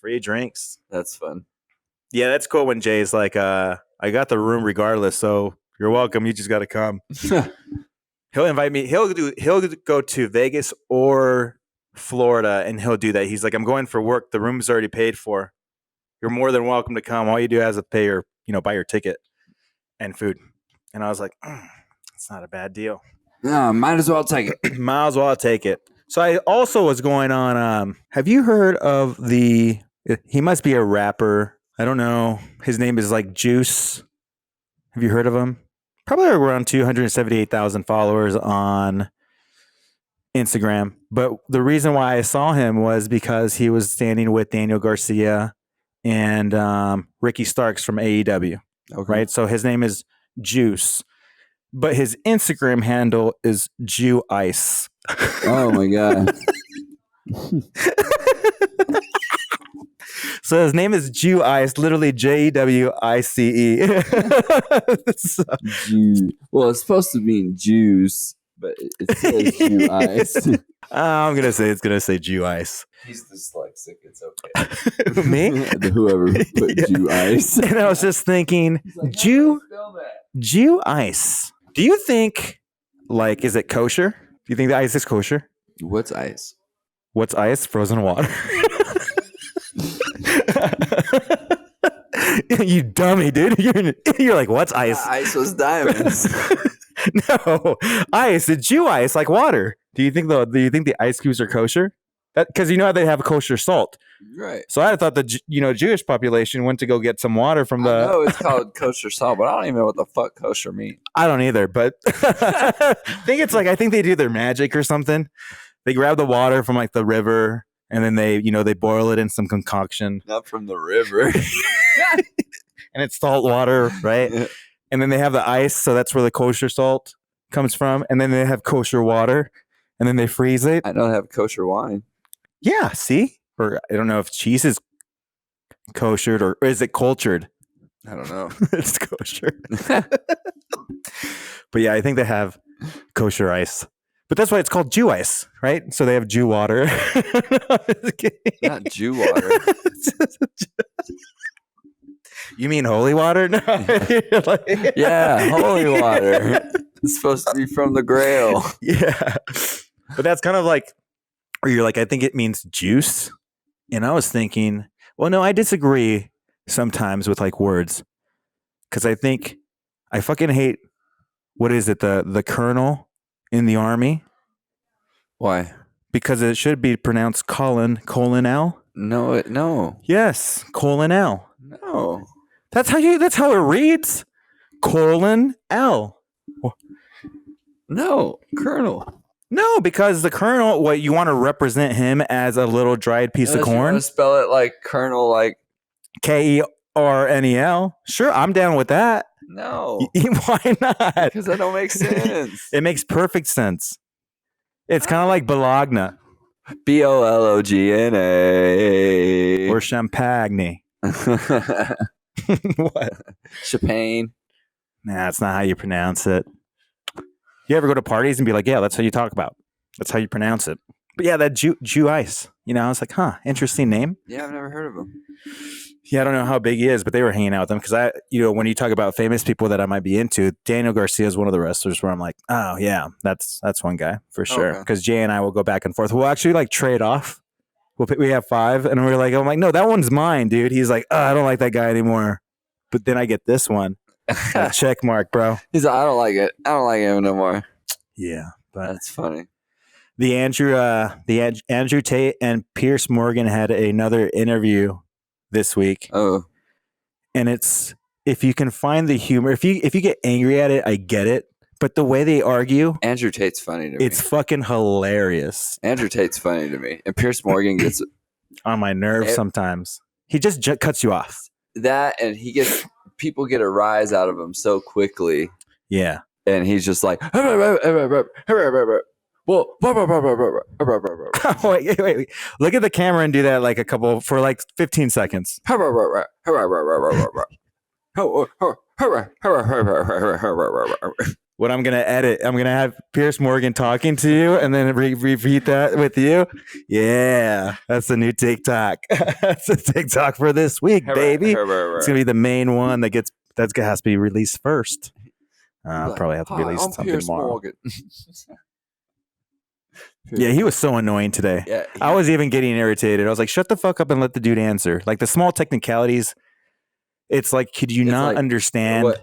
Free drinks. That's fun. Yeah, that's cool when Jay's like, I got the room regardless, so you're welcome. You just got to come. He'll invite me. He'll go to Vegas or Florida, and he'll do that. He's like, I'm going for work. The room's already paid for. You're more than welcome to come. All you do is to pay your, buy your ticket and food. And I was like, it's not a bad deal. No, might as well take it. Might as well take it. So I also was going on. Have you heard of he must be a rapper. I don't know. His name is like Juice. Have you heard of him? Probably around 278,000 followers on Instagram. But the reason why I saw him was because he was standing with Daniel Garcia and Ricky Starks from AEW. Okay. Right? So his name is Juice. But his Instagram handle is JewICE. Oh my God. So his name is JewICE, literally JEWICE. So, Well, it's supposed to mean juice, but it says JewICE. I'm gonna say JewICE. He's dyslexic. It's okay. Me? Whoever put JewICE. And I was just thinking, JewICE. Do you think, is it kosher? Do you think the ice is kosher? What's ice? What's ice? Frozen water. You dummy, dude. You're like, what's ice? Ice was diamonds. No, ice. It's JewICE, like water. Do you think the ice cubes are kosher? Because how they have kosher salt. Right. So I thought the Jewish population went to go get some water from the. I know it's called kosher salt, but I don't even know what the fuck kosher means. I don't either, but I think they do their magic or something. They grab the water from the river and then they boil it in some concoction. Not from the river. And it's salt water, right? Yeah. And then they have the ice, so that's where the kosher salt comes from. And then they have kosher water, and then they freeze it. I don't have kosher wine. Yeah, see? Or I don't know if cheese is koshered or is it cultured? I don't know. It's kosher. But yeah, I think they have kosher ice. But that's why it's called JewICE, right? So they have Jew water. Not Jew water. You mean holy water? No. Yeah, holy water. It's supposed to be from the Grail. Yeah. But that's kind of like, or you're like, I think it means juice. And I was thinking, well, no, I disagree sometimes with words. Because I think I fucking hate, what is it, the colonel in the army? Why? Because it should be pronounced colon L. No. Yes, colon L. No. That's how it reads. Colon L. No, Colonel. No, because the colonel, what you want to represent him as a little dried piece of Unless you corn. want to spell it like Colonel, like KERNEL. Sure, I'm down with that. no, Why not? because that don't make sense. It makes perfect sense. It's kind of like Bologna BOLOGNA or Champagne. What? Champagne. Nah, that's not how you pronounce it. You ever go to parties and be like, yeah, that's how you talk about. That's how you pronounce it. But yeah, that JewICE. I was like, interesting name. Yeah, I've never heard of him. Yeah, I don't know how big he is, but they were hanging out with him because when you talk about famous people that I might be into, Daniel Garcia is one of the wrestlers where I'm like, oh yeah, that's one guy for sure. Because Jay and I will go back and forth. We'll actually trade off. We have 5, and we're like, I'm like, no, that one's mine, dude. He's like, I don't like that guy anymore. But then I get this one. Check mark, bro. He's like, I don't like it. I don't like him no more. Yeah, but That's funny. the Andrew Tate and Pierce Morgan had another interview this week. Oh, And it's, if you can find the humor, if you get angry at it, I get it. But the way they argue, Andrew Tate's funny to me. it's fucking hilarious. Andrew Tate's funny to me. And Pierce Morgan gets On my nerves sometimes. He just cuts you off. that, and people get a rise out of him so quickly. Yeah. And he's just like, Wait. Look at the camera and do that for 15 seconds. What I'm going to edit, I'm going to have Pierce Morgan talking to you and then repeat that with you. Yeah, that's the new TikTok. That's the TikTok for this week, baby. It's going to be the main one that has to be released first. I'll Like, probably have to "Hi, release I'm something Pierce tomorrow. Morgan." Yeah, he was so annoying today. Yeah, I was even getting irritated. I was like, shut the fuck up and let the dude answer. Like the small technicalities. It's like, could you It's not like, understand?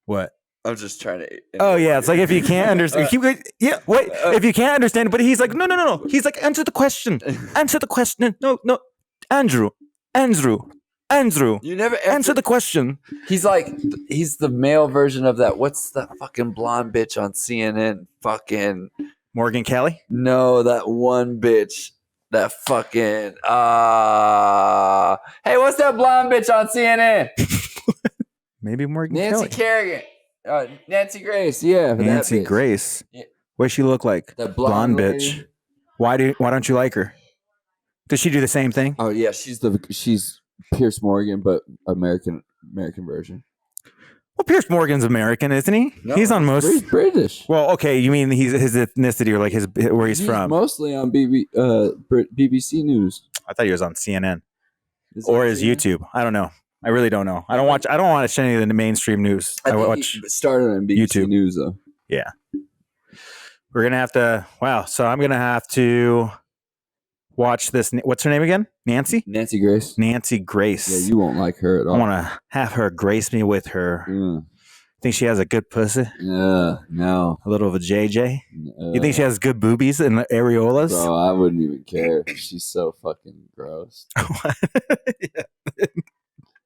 What? I'm just trying to. Oh yeah, it's like if you can't understand, if you can't understand, but he's like, no. He's like, answer the question. Answer the question. No, Andrew. You never Answer the question. He's like, he's the male version of that. What's that fucking blonde bitch on CNN? Fucking Morgan Kelly. no, that one bitch. That fucking hey, what's that blonde bitch on CNN? Maybe Morgan Nancy Kelly. Kerrigan. Nancy Grace. Yeah, Nancy that bitch. Grace. Yeah. What does she look like? That Blonde blonde bitch. lady. Why don't you like her? Does she do the same thing? Oh yeah, she's Pierce Morgan, but American version. Well, Pierce Morgan's American, isn't he? No, he's on most. He's British. Well, okay, you mean his ethnicity or like where he's from? Mostly on BBC News. I thought he was on CNN Is he or on his CNN? YouTube. I don't know. I really don't know. I don't watch any of the mainstream news. I think watch. he started on BBC YouTube. News though. Yeah. We're gonna have to. Wow. So I'm gonna have to watch this. What's her name again? Nancy. Nancy Grace. Nancy Grace. Yeah, you won't like her at all. I want to have her grace me with her. Think she has a good pussy? Yeah, no. A little of a JJ? You think she has good boobies and areolas? Bro, I wouldn't even care. She's so fucking gross.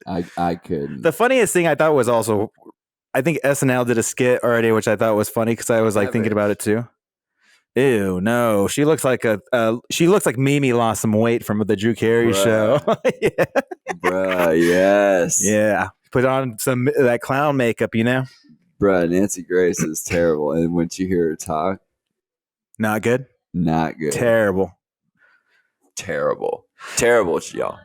I couldn't. The funniest thing I thought was also, I think SNL did a skit already, which I thought was funny because I was like thinking about it too. Ew, no, she looks like Mimi lost some weight from the Drew Carey show. Yeah. Bruh, yes. Yeah. Put on some that clown makeup, you know? Bruh, Nancy Grace is terrible. And once you hear her talk, not good. Not good. Terrible. Terrible, y'all.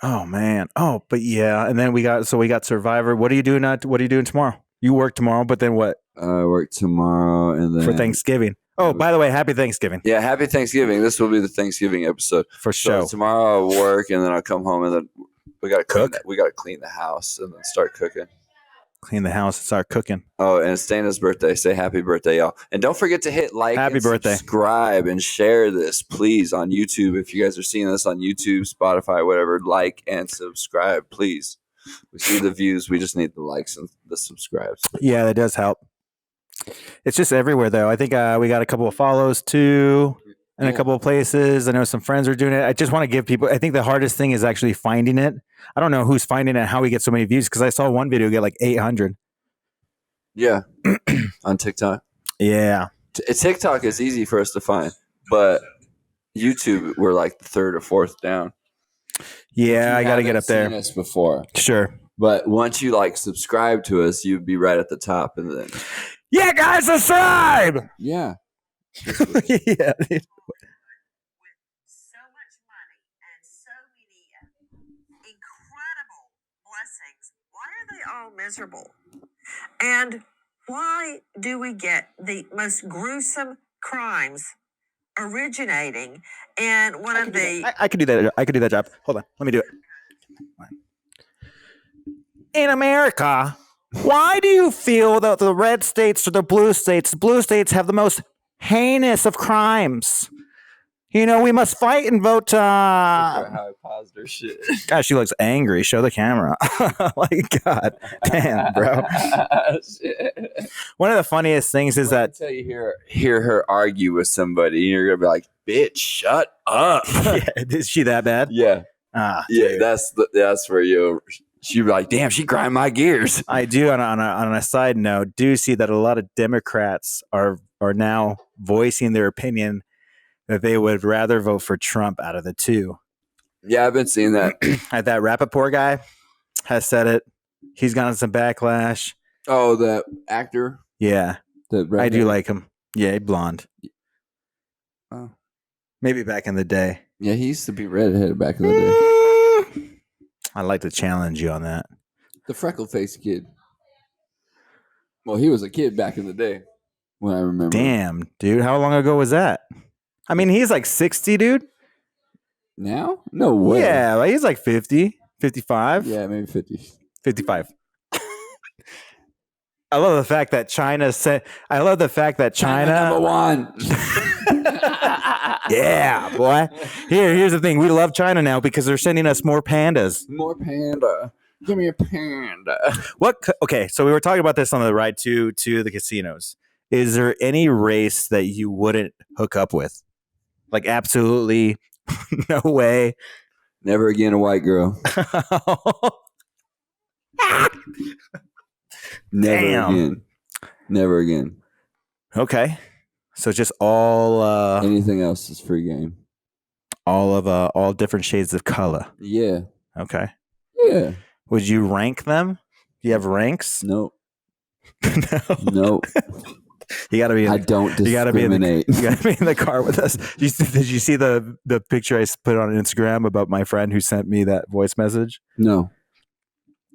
Oh man. Oh, but yeah. And then we got Survivor. What are you doing? What are you doing tomorrow? You work tomorrow, but then what? I work tomorrow and then for Thanksgiving. Oh, by the way, happy Thanksgiving. Yeah, happy Thanksgiving. This will be the Thanksgiving episode for sure. So tomorrow I'll work and then I'll come home and then we gotta cook. We gotta clean the house and then start cooking. Clean the house and start cooking. Oh, and it's Dana's birthday. Say happy birthday, y'all. And don't forget to hit like happy birthday. Subscribe and share this, please, on YouTube. If you guys are seeing this on YouTube, Spotify, whatever, like and subscribe, please. We see the views. We just need the likes and the subscribes. Yeah, that does help. It's just everywhere, though. I think we got a couple of follows, too, in a couple of places. I know some friends are doing it. I just want to give people, I think the hardest thing is actually finding it. I don't know who's finding it, how we get so many views, because I saw one video get like 800. Yeah, on TikTok. Yeah. TikTok is easy for us to find, but YouTube, we're like the third or fourth down. Yeah, I got to get up there. Seen us before. Sure. But once you like subscribe to us, you'd be right at the top. And then, yeah, guys, subscribe. Yeah. Yeah. So much money and so many incredible blessings. Why are they all miserable? And why do we get the most gruesome crimes originating in one of the... I could do that. I could do that job. Hold on. Let me do it. In America, why do you feel that the red states or the blue states have the most heinous of crimes? You know, we must fight and vote. how I paused her shit. God, she looks angry. Show the camera. Like, God damn, bro. One of the funniest things is that until you hear her argue with somebody, you're gonna be like, "Bitch, shut up." Yeah, is she that bad? Yeah. Yeah, dude. that's where you. She'd be like, "Damn, she grind my gears." I do. On a side note, do see that a lot of Democrats are now voicing their opinion that they would rather vote for Trump out of the two. Yeah, I've been seeing that. That Rappaport guy has said it. He's gotten some backlash. Oh, the actor. Yeah, I do like him. Yeah, blonde. Oh, maybe back in the day. Yeah, he used to be redheaded back in the day. I'd like to challenge you on that. The freckle-faced kid. Well, he was a kid back in the day when I remember. Damn, dude. How long ago was that? I mean, he's like 60, dude. Now? No way. Yeah, like he's like 50, 55. Yeah, maybe 50. 55. I love the fact that China said. I love the fact that China. number one. Yeah, boy. Here's the thing. We love China now because they're sending us more pandas. More panda. Give me a panda. Okay, so we were talking about this on the ride to the casinos. Is there any race that you wouldn't hook up with? Like absolutely no way. Never again a white girl. Never Damn. again. Never again. Okay. So just all Anything else is free game. all different shades of color. Yeah. Okay. Yeah. Would you rank them? Do you have ranks? No. No. No. You got to be. I don't You got to be in discriminate. the. You got to be in the car with us. Did you see the picture I put on Instagram about my friend who sent me that voice message? No.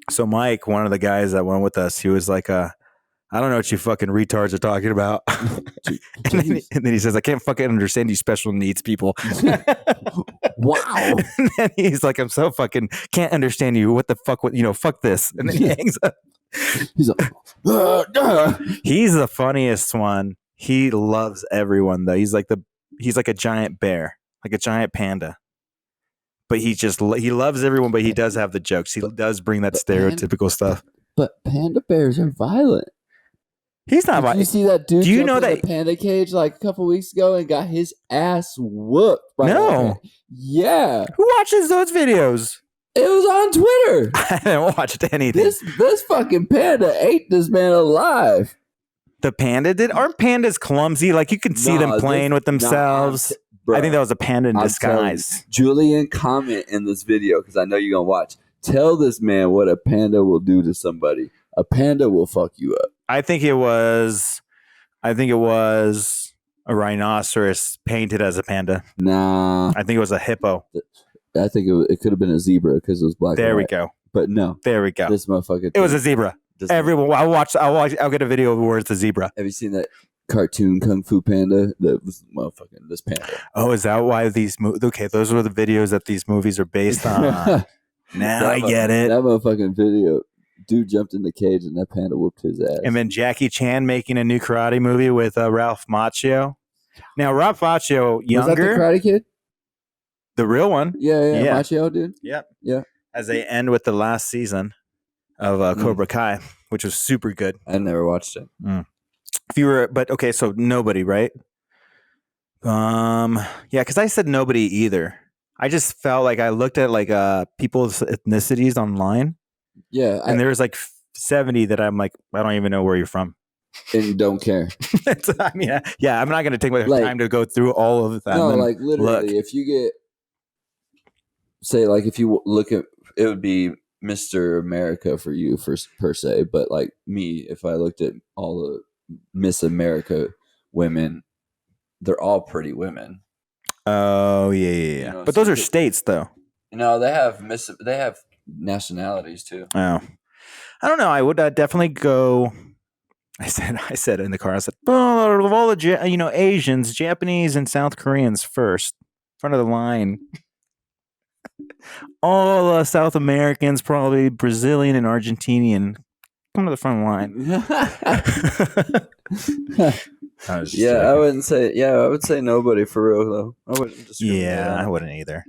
So Mike, one of the guys that went with us, he was like, I don't know what you fucking retards are talking about. and then he says, I can't fucking understand you special needs people. Wow. And then he's like, I'm so fucking can't understand you. What the fuck? Fuck this. And then he hangs up. He's like, He's the funniest one. He loves everyone though. He's like a giant bear, like a giant panda. But he loves everyone, but he does have the jokes. He does bring that stereotypical stuff. But panda bears are violent. He's not. Did you see that dude? Do you jump know in that- the panda cage like a couple weeks ago and got his ass whooped? By No. that panda? Yeah, Who watches those videos? it was on Twitter. I haven't watched anything. This fucking panda ate this man alive. The panda did. Aren't pandas clumsy? Like you can see Nah, them playing with themselves. Bro, I think that was a panda in I'm telling you, disguise. Julian, comment in this video because I know you're gonna watch. Tell this man what a panda will do to somebody. A panda will fuck you up. I think it was a rhinoceros painted as a panda. Nah, I think it was a hippo. I think it could have been a zebra because it was black. There and we white. go. But no, There we go. this motherfucker. It was a zebra. this- Everyone, I'll get a video where it's a zebra. Have you seen that cartoon Kung Fu Panda? That was motherfucking this panda. Oh, is that why these okay, those were the videos that these movies are based on. Now I get it. That motherfucking video. Dude jumped in the cage and that panda whooped his ass. And then Jackie Chan making a new karate movie with Ralph Macchio. Now Ralph Macchio, was that the younger, Karate Kid? the real one. Yeah, Yeah. Machio, dude. Yep. Yeah. As they end with the last season of Cobra Kai, which was super good. I never watched it. If you were, but okay, so nobody, right? Yeah, because I said nobody either. I just felt like I looked at like people's ethnicities online, Yeah, and there was like 70 that I'm like, I don't even know where you're from. and don't care. I mean, yeah, I'm not going to take my Like- time to go through all of them. No, and like literally, look. if you get, say, like if you look at, it would be Mr. America for you per se, but like me, if I looked at all the Miss America women, they're all pretty women. Oh yeah. You know, But so those are you could- states, though. No, they have nationalities too. Oh, I don't know. I would definitely go. I said in the car. I said, oh, of all the Asians, Japanese, and South Koreans first, front of the line. All South Americans, probably Brazilian and Argentinian, come to the front line. I was just Yeah, joking. I wouldn't say. Yeah, I would say nobody for real though. I wouldn't discriminate Yeah, on I it. wouldn't either.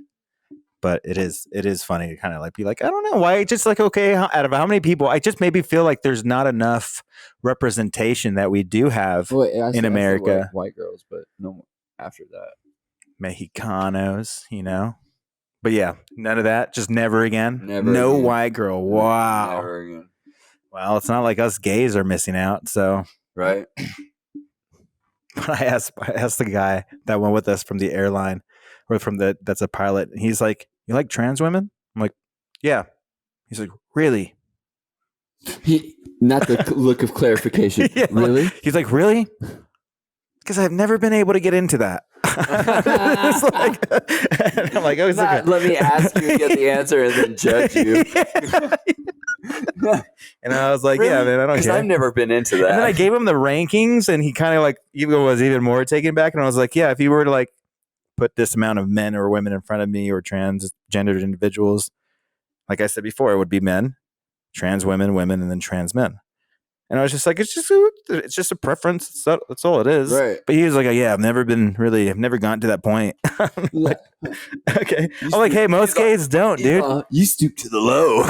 But it is funny to kind of like be like, I don't know why. Just like, okay, out of how many people? I just maybe feel like there's not enough representation that we do have. Wait, I said America. white girls, but no after that. Mexicanos, But yeah, none of that. Just never again. Never no again. white girl. Wow. Never again. Well, it's not like us gays are missing out. So Right? I asked the guy that went with us from the airline or that's a pilot. And he's like, you like trans women? I'm like, yeah. He's like, really? Not the look of clarification. Yeah, Really? He's like, really? Because I've never been able to get into that. It's like, and I'm like, oh, it's Not, let me ask you and get the answer and then judge you. And I was like, yeah, man, I don't Because care. I've never been into that. And then I gave him the rankings, and he kind of like even was even more taken back. And I was like, yeah, if you were to like put this amount of men or women in front of me or transgendered individuals, like I said before, it would be men, trans women, and then trans men. And I was just like, it's just a preference. That's all it is. Right. But he was like, yeah, I've never gotten to that point. I'm like, okay. I'm like, hey, most gays don't, dude. You stoop to the low.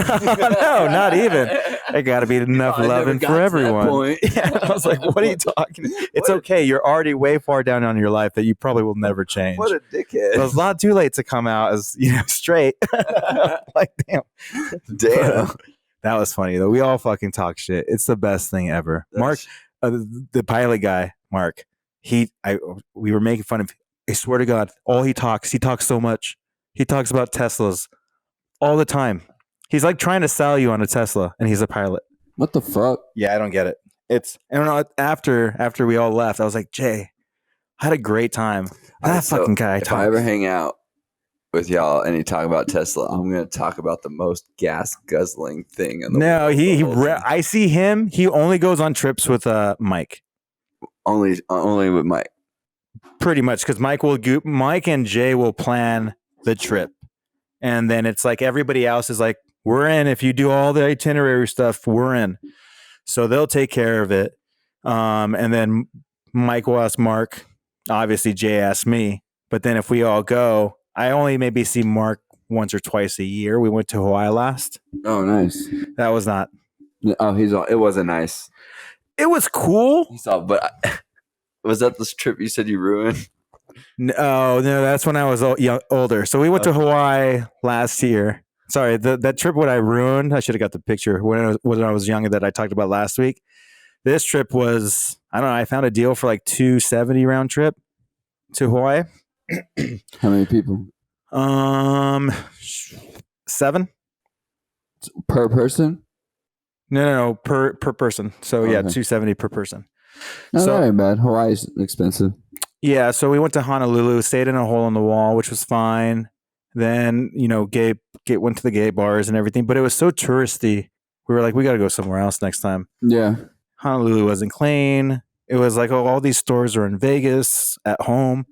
No, not even. There got to be enough loving for everyone. Yeah, I was like, what are you talking? It's okay. You're already way far down on your life that you probably will never change. What a dickhead. It was a lot too late to come out as straight. Like, damn. That was funny though. We all fucking talk shit. It's the best thing ever. Mark, the pilot guy, Mark. We were making fun of. I swear to God, all he talks so much. He talks about Teslas all the time. He's like trying to sell you on a Tesla, and he's a pilot. What the fuck? Yeah, I don't get it. I don't know. After we all left, I was like, Jay, I had a great time. That fucking guy. If I ever hang out with y'all and you talk about Tesla, I'm going to talk about the most gas guzzling thing in the world. I see him. He only goes on trips with Mike. Only with Mike. Pretty much, because Mike and Jay will plan the trip, and then it's like everybody else is like, we're in. If you do all the itinerary stuff, we're in. So they'll take care of it. And then Mike will ask Mark. Obviously, Jay asked me. But then if we all go, I only maybe see Mark once or twice a year. We went to Hawaii last. Oh, nice. That was not. Oh, it wasn't nice. It was cool. But was that this trip you said you ruined? No, that's when I was older. So we went to Hawaii last year. Sorry, that trip what I ruined. I should have got the picture when I was younger that I talked about last week. This trip was, I don't know, I found a deal for like $270 round trip to Hawaii. How many people? 7 per person. No, per person. So okay. Yeah, $270 per person. No, that ain't bad. Hawaii's expensive. Yeah, so we went to Honolulu, stayed in a hole in the wall, which was fine. Then went to the gay bars and everything, but it was so touristy. We were like, we got to go somewhere else next time. Yeah, Honolulu wasn't clean. It was like, all these stores are in Vegas at home.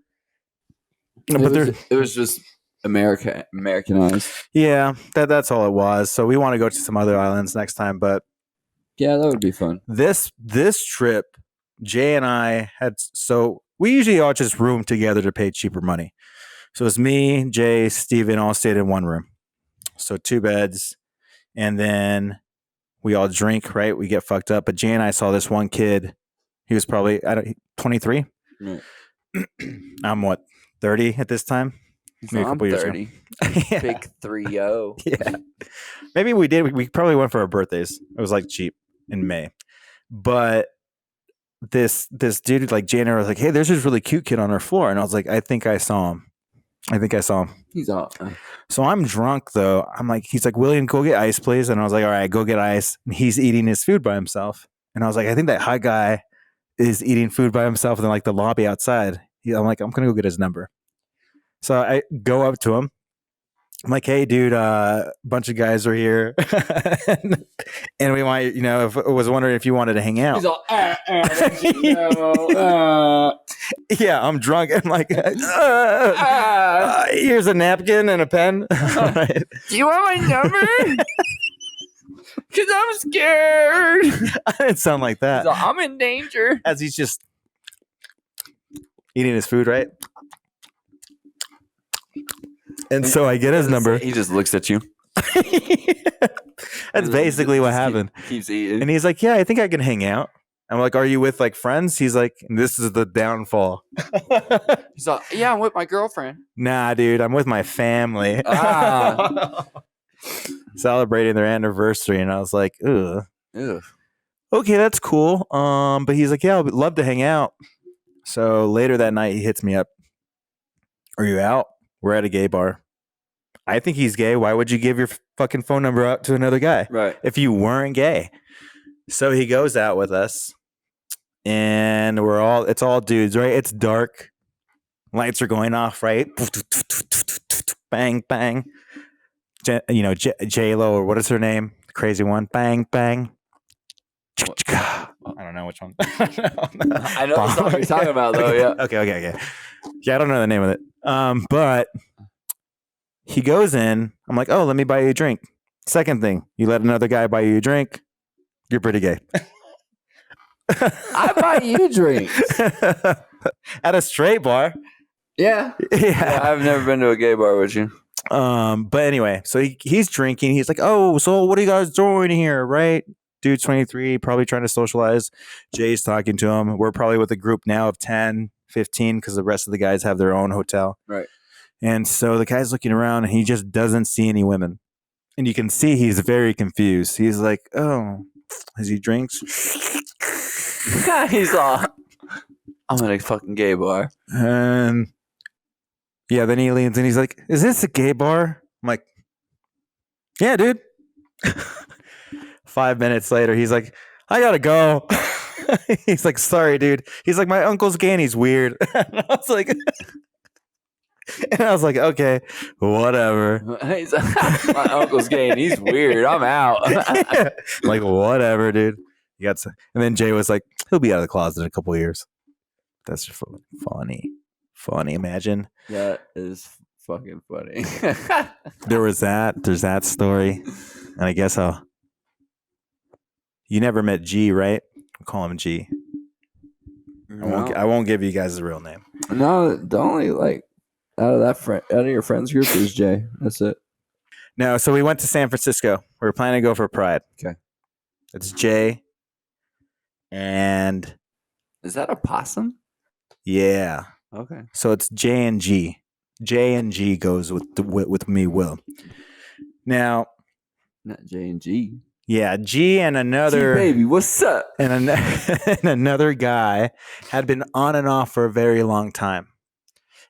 It was just Americanized. Yeah, that's all it was. So we want to go to some other islands next time, but yeah, that would be fun. This trip, Jay and I we usually all just room together to pay cheaper money. So it's me, Jay, Steven all stayed in one room. So 2 beds, and then we all drink, right? We get fucked up. But Jay and I saw this one kid. He was probably 23. Right. I'm 30 at this time. Maybe a couple years ago. Yeah. Big 3-0. Yeah. Maybe we did. We probably went for our birthdays. It was like cheap in May. But this dude, like Jay and I was like, hey, there's this really cute kid on our floor. And I was like, I think I saw him. He's off. So I'm drunk though. I'm like, he's like, William, go get ice, please. And I was like, all right, go get ice. And he's eating his food by himself. And I was like, I think that hot guy is eating food by himself in like the lobby outside. I'm like, I'm going to go get his number. So I go up to him. I'm like, hey, dude, a bunch of guys are here. And we want, if I was wondering if you wanted to hang out. He's all, Yeah, I'm drunk. I'm like, here's a napkin and a pen. Right. Do you want my number? Because I'm scared. I didn't sound like that. He's all, I'm in danger. As he's just eating his food, right? And so I get his number. He just looks at you. That's basically what happened. Keeps eating. And he's like, yeah, I think I can hang out. I'm like, are you with like friends? He's like, this is the downfall. He's like, yeah, I'm with my girlfriend. Nah, dude, I'm with my family. Celebrating their anniversary. And I was like, ugh. Okay, that's cool. But he's like, yeah, I would love to hang out. So later that night, he hits me up. Are you out? We're at a gay bar. I think he's gay. Why would you give your fucking phone number out to another guy? Right. If you weren't gay. So he goes out with us and it's all dudes, right? It's dark. Lights are going off, right? Bang, bang. J-Lo, or what is her name? Crazy one. Bang, bang. I don't know which one. I know what you're talking about, though. Yeah. Okay. Yeah, I don't know the name of it. But he goes in. I'm like, oh, let me buy you a drink. Second thing, you let another guy buy you a drink. You're pretty gay. I buy you drinks. At a straight bar. Yeah. Yeah. I've never been to a gay bar with you. But anyway, so he's drinking. He's like, oh, so what are you guys doing here, right? Dude's 23, probably trying to socialize. Jay's talking to him. We're probably with a group now of 10, 15, because the rest of the guys have their own hotel. Right. And so the guy's looking around and he just doesn't see any women. And you can see he's very confused. He's like, oh, as he drinks. He's all, I'm in a fucking gay bar. And yeah, then he leans in. He's like, is this a gay bar? I'm like, yeah, dude. 5 minutes later, he's like, I gotta go. He's like, sorry, dude. He's like, my uncle's gay and he's weird. And I was like, okay, whatever. He's like, my uncle's gay and he's weird. I'm out. Yeah. Like, whatever, dude. You got and then Jay was like, he'll be out of the closet in a couple of years. That's funny. Imagine. That is fucking funny. There's that story. And I guess you never met G, right? I'll call him G. I won't give you guys his real name. No, the only out of your friends group is Jay. That's it. No, so we went to San Francisco. We were planning to go for Pride. Okay. It's Jay. And Is that a possum? yeah. Okay. So it's J and G. J and G goes with me, Will. Now, Not J and G. yeah, G and another G baby, what's up? and another guy had been on and off for a very long time.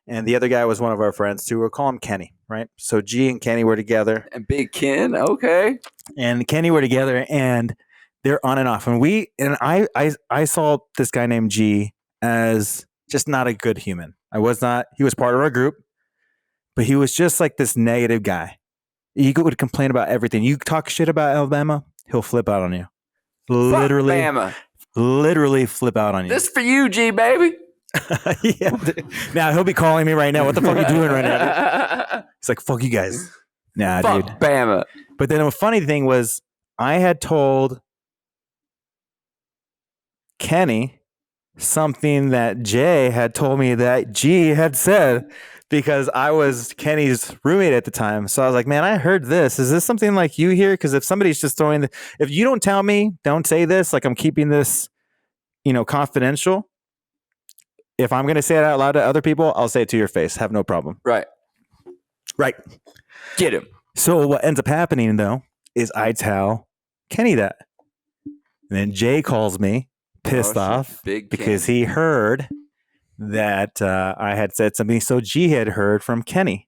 And the other guy was one of our friends too. We'll call him Kenny, right? So G and Kenny were together. And Big Ken, okay. And Kenny were together, and they're on and off. And I saw this guy named G as just not a good human. He was part of our group, but he was just like this negative guy. He would complain about everything. You talk shit about Alabama, he'll flip out on you. Literally, Fuck Bama. literally flip out on you. This for you, G baby. Yeah. Now he'll be calling me right now. What the fuck are you doing right now? It's like, fuck you guys. Nah, Fuck dude. Bama. But then a funny thing was, I had told Kenny something that Jay had told me that G had said, because I was Kenny's roommate at the time. So I was like, man, I heard this. Is this something like you hear? Because if somebody's just if you don't tell me, don't say this, like I'm keeping this, confidential. If I'm going to say it out loud to other people, I'll say it to your face. Have no problem. Right. Get him. So what ends up happening, though, is I tell Kenny that. And then Jay calls me, pissed off, Big because Ken. he heard that I had said something. So G had heard from Kenny.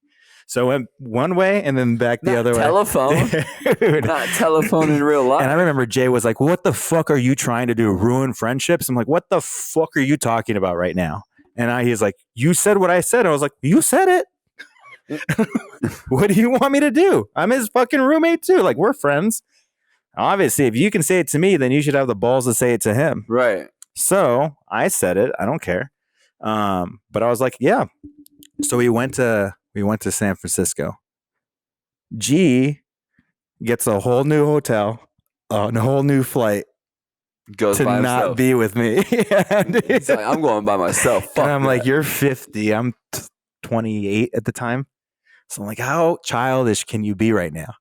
So it went one way and then back the other telephone. way. Dude. Not telephone in real life. And I remember Jay was like, what the fuck are you trying to do? Ruin friendships? I'm like, what the fuck are you talking about right now? And he's like, you said what I said. I was like, you said it. What do you want me to do? I'm his fucking roommate too. Like, we're friends. Obviously, if you can say it to me, then you should have the balls to say it to him. Right. So I said it. I don't care. But I was like, yeah. So we went to San Francisco. G gets a whole new hotel, a whole new flight Goes to by not himself. be with me. Yeah, dude. He's like, I'm going by myself. Fuck And I'm like, that. you're 50. I'm 28 at the time. So I'm like, how childish can you be right now?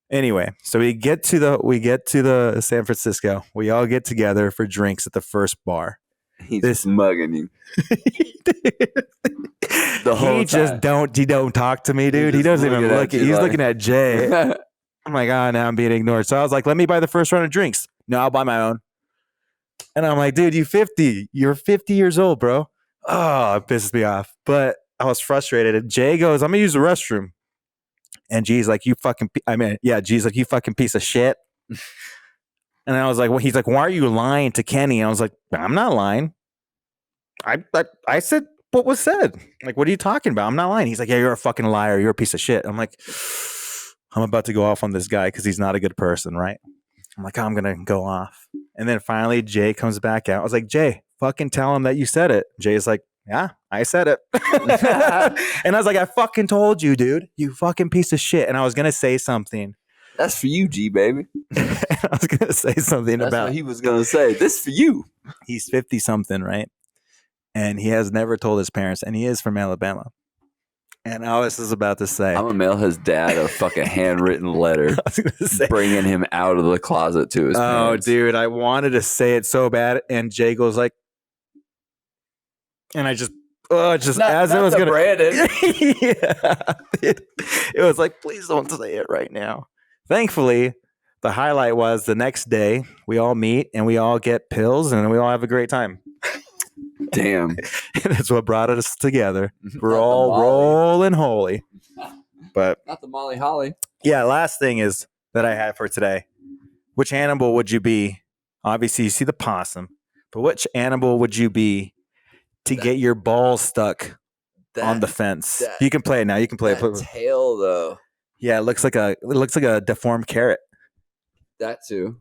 Anyway, so we get to the San Francisco. We all get together for drinks at the first bar. He's mugging you. The whole He just time. don't talk to me, dude. He just doesn't even looking at look. you He's like- looking at Jay. I'm like, now I'm being ignored. So I was like, let me buy the first round of drinks. No, I'll buy my own. And I'm like, dude, you're 50 years old, bro. Oh, it pisses me off. But I was frustrated. And Jay goes, I'm gonna use the restroom. And G's like, G's like, you fucking piece of shit. And I was like, well, he's like, why are you lying to Kenny? And I was like, I'm not lying. I said what was said. Like, what are you talking about? I'm not lying. He's like, yeah, you're a fucking liar. You're a piece of shit. I'm like, I'm about to go off on this guy because he's not a good person, right? I'm like, I'm gonna go off. And then finally Jay comes back out. I was like, Jay, fucking tell him that you said it. Jay's like, yeah, I said it. And I was like, I fucking told you, dude. You fucking piece of shit. And I was gonna say something That's for you, G baby. I was gonna say something That's about what he was gonna say. This for you. he's 50 something, right? And he has never told his parents, and he is from Alabama. And I was just about to say, I'm gonna mail his dad a fucking handwritten letter I was gonna say, bringing him out of the closet to his oh, parents. dude, I wanted to say it so bad, and Jay goes like, and I just, as I was gonna, Brandon. yeah, it was like, please don't say it right now. Thankfully, the highlight was the next day we all meet and we all get pills and we all have a great time. Damn. And that's what brought us together. We're Not the all Molly. rolling holy. But Not the Molly Holly. yeah, last thing is that I had for today. Which animal would you be? Obviously, you see the possum, but which animal would you be to get your balls stuck on the fence? You can play it now. You can play it. That tail though. Yeah, it looks like a deformed carrot. That too.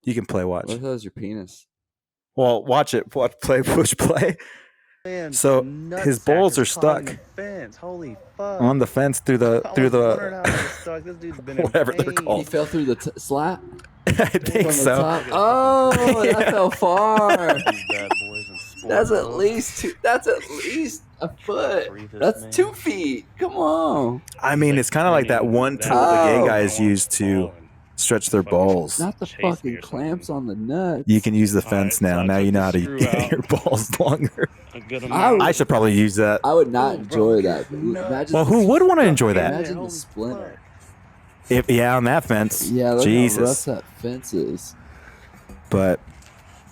You can play. Watch. What the hell is your penis? Well, watch it. Push play. Man, So nut his balls sackers are climbing stuck the fence. Holy fuck. on the fence through the Stuck. This dude's been in whatever they're pain. He called. fell through the slat. I From think the so. top. Oh, Yeah. that fell far. These bad boys in sport That's at mode. least two. That's at least a foot. Breathe this, That's man. 2 feet. Come on. I mean, it's kind of like that one tool the gay guys use to stretch their balls. Not the Chasing fucking or clamps on the nuts. You can use the All fence right, now. so I Now took you know the how to screw get out. your balls longer. A good I amount. I should probably use that. I would not Ooh, enjoy bro, that. Imagine Well, the who would want to enjoy that? Imagine the Holy splinter. If on that fence. Yeah, look Jesus. how rough that fence is. But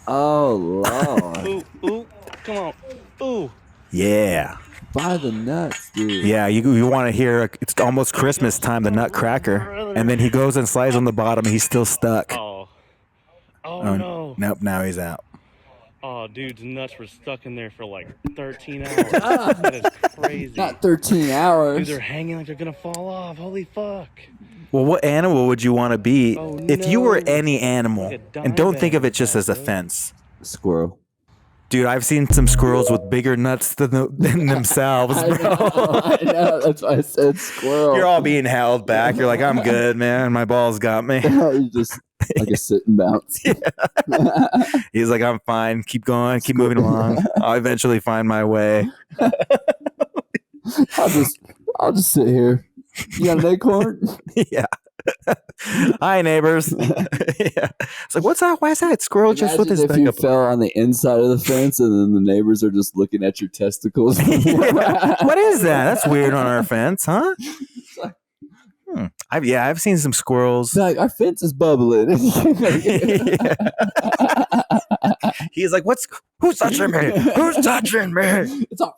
Oh lord. Ooh, come on. Ooh. yeah. By the nuts, dude. Yeah, you want to hear it's almost Christmas time, the nutcracker. And then he goes and slides on the bottom and he's still stuck. Oh. Oh, Oh, no. Nope, now he's out. Oh, dude's nuts were stuck in there for like 13 hours. That is crazy. Not 13 Dude, hours. they're hanging like they're gonna fall off. Holy fuck. Well, what animal would you want to be Oh, if you were no. any animal? Like a And don't think of it diamond, just as a bro. fence. Squirrel. Dude, I've seen some squirrels with bigger nuts than themselves, I bro. know. That's why I said squirrel. You're all being held back. You're like, I'm good, man. My balls got me. You just like a sit and bounce. He's like, I'm fine. Keep going. Keep moving along. I'll eventually find my way. I'll just sit here. You got an acorn? Yeah. Hi, neighbors. Yeah. It's like, what's up? Why is that squirrel just with his Imagine if back you up? fell on the inside of the fence and then the neighbors are just looking at your testicles. What is that? That's weird on our fence, huh? I've seen some squirrels. Like, our fence is bubbling. Yeah. He's like, who's touching me? Who's touching me? It's all.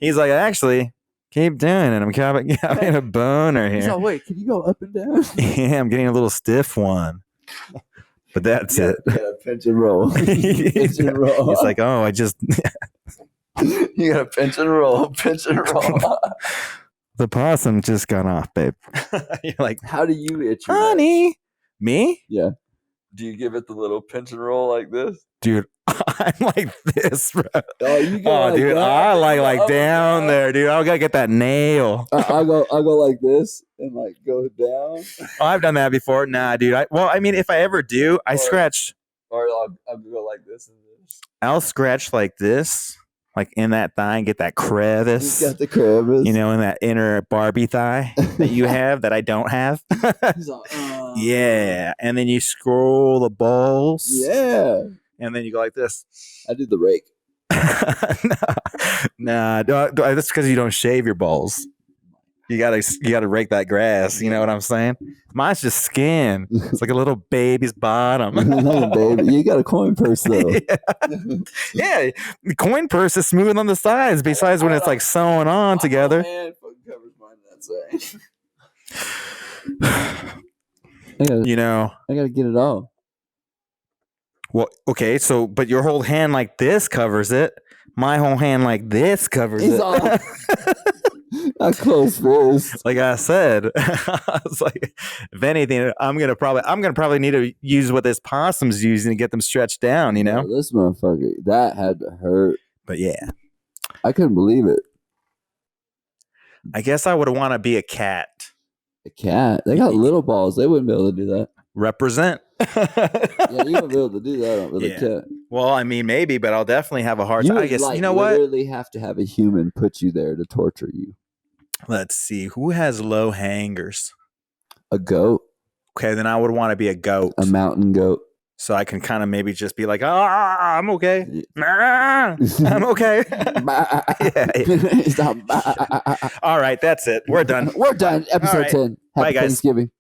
He's like, actually, keep doing it. I'm having a boner He's here. all, wait, can you go up and down? Yeah, I'm getting a little stiff one. But that's it. You gotta pinch and roll. Pinch and roll. He's like, oh, I just You gotta pinch and roll. Pinch and roll. the possum just got off, babe. You're like, How do you itch your nuts? honey, me, Yeah. Do you give it the little pinch and roll like this? dude. I'm like this, bro. Oh, you go Oh, like dude, that? I like Up and down there, dude. I gotta get that nail. I'll go like this and like go down, Oh, I've done that before. Nah, dude. I mean, if I ever do, I Or- scratch. or I'll go like this and this. I'll scratch like this, like in that thigh, and get that He's crevice. got the crevice. You know, in that inner Barbie thigh that you have that I don't have. He's all, Yeah, and then you scroll the balls. yeah. And then you go like this. I did the rake. nah, that's because you don't shave your balls. You gotta rake that grass. You know what I'm saying? Mine's just skin. It's like a little baby's bottom. No, baby, you got a coin purse though. Yeah, the coin purse is smooth on the sides. Besides when it's like sewn on together. Man, fucking covers mine that side. You know. I gotta get it all. Well, okay. So, but your whole hand like this covers it. My whole hand like this covers He's it. all not close fist. Like I said, I was like, if anything, I'm gonna probably need to use what this possum's using to get them stretched down, you know. Oh, this motherfucker, that had to hurt. But yeah, I couldn't believe it. I guess I would want to be a cat A cat. They got little balls. They wouldn't be able to do that. Represent. Yeah, you wouldn't be able to do that with Yeah. a cat. Well, I mean, maybe, but I'll definitely have a hard You time. I would, guess, like, you know what? literally have to have a human put you there to torture you. Let's see. Who has low hangers? A goat. Okay, then I would want to be a goat. A mountain goat. So I can kind of maybe just be like, I'm okay. I'm okay. Yeah. Stop. All right, that's it. We're done. We're done. Episode All right. 10. Bye, Happy guys. Thanksgiving.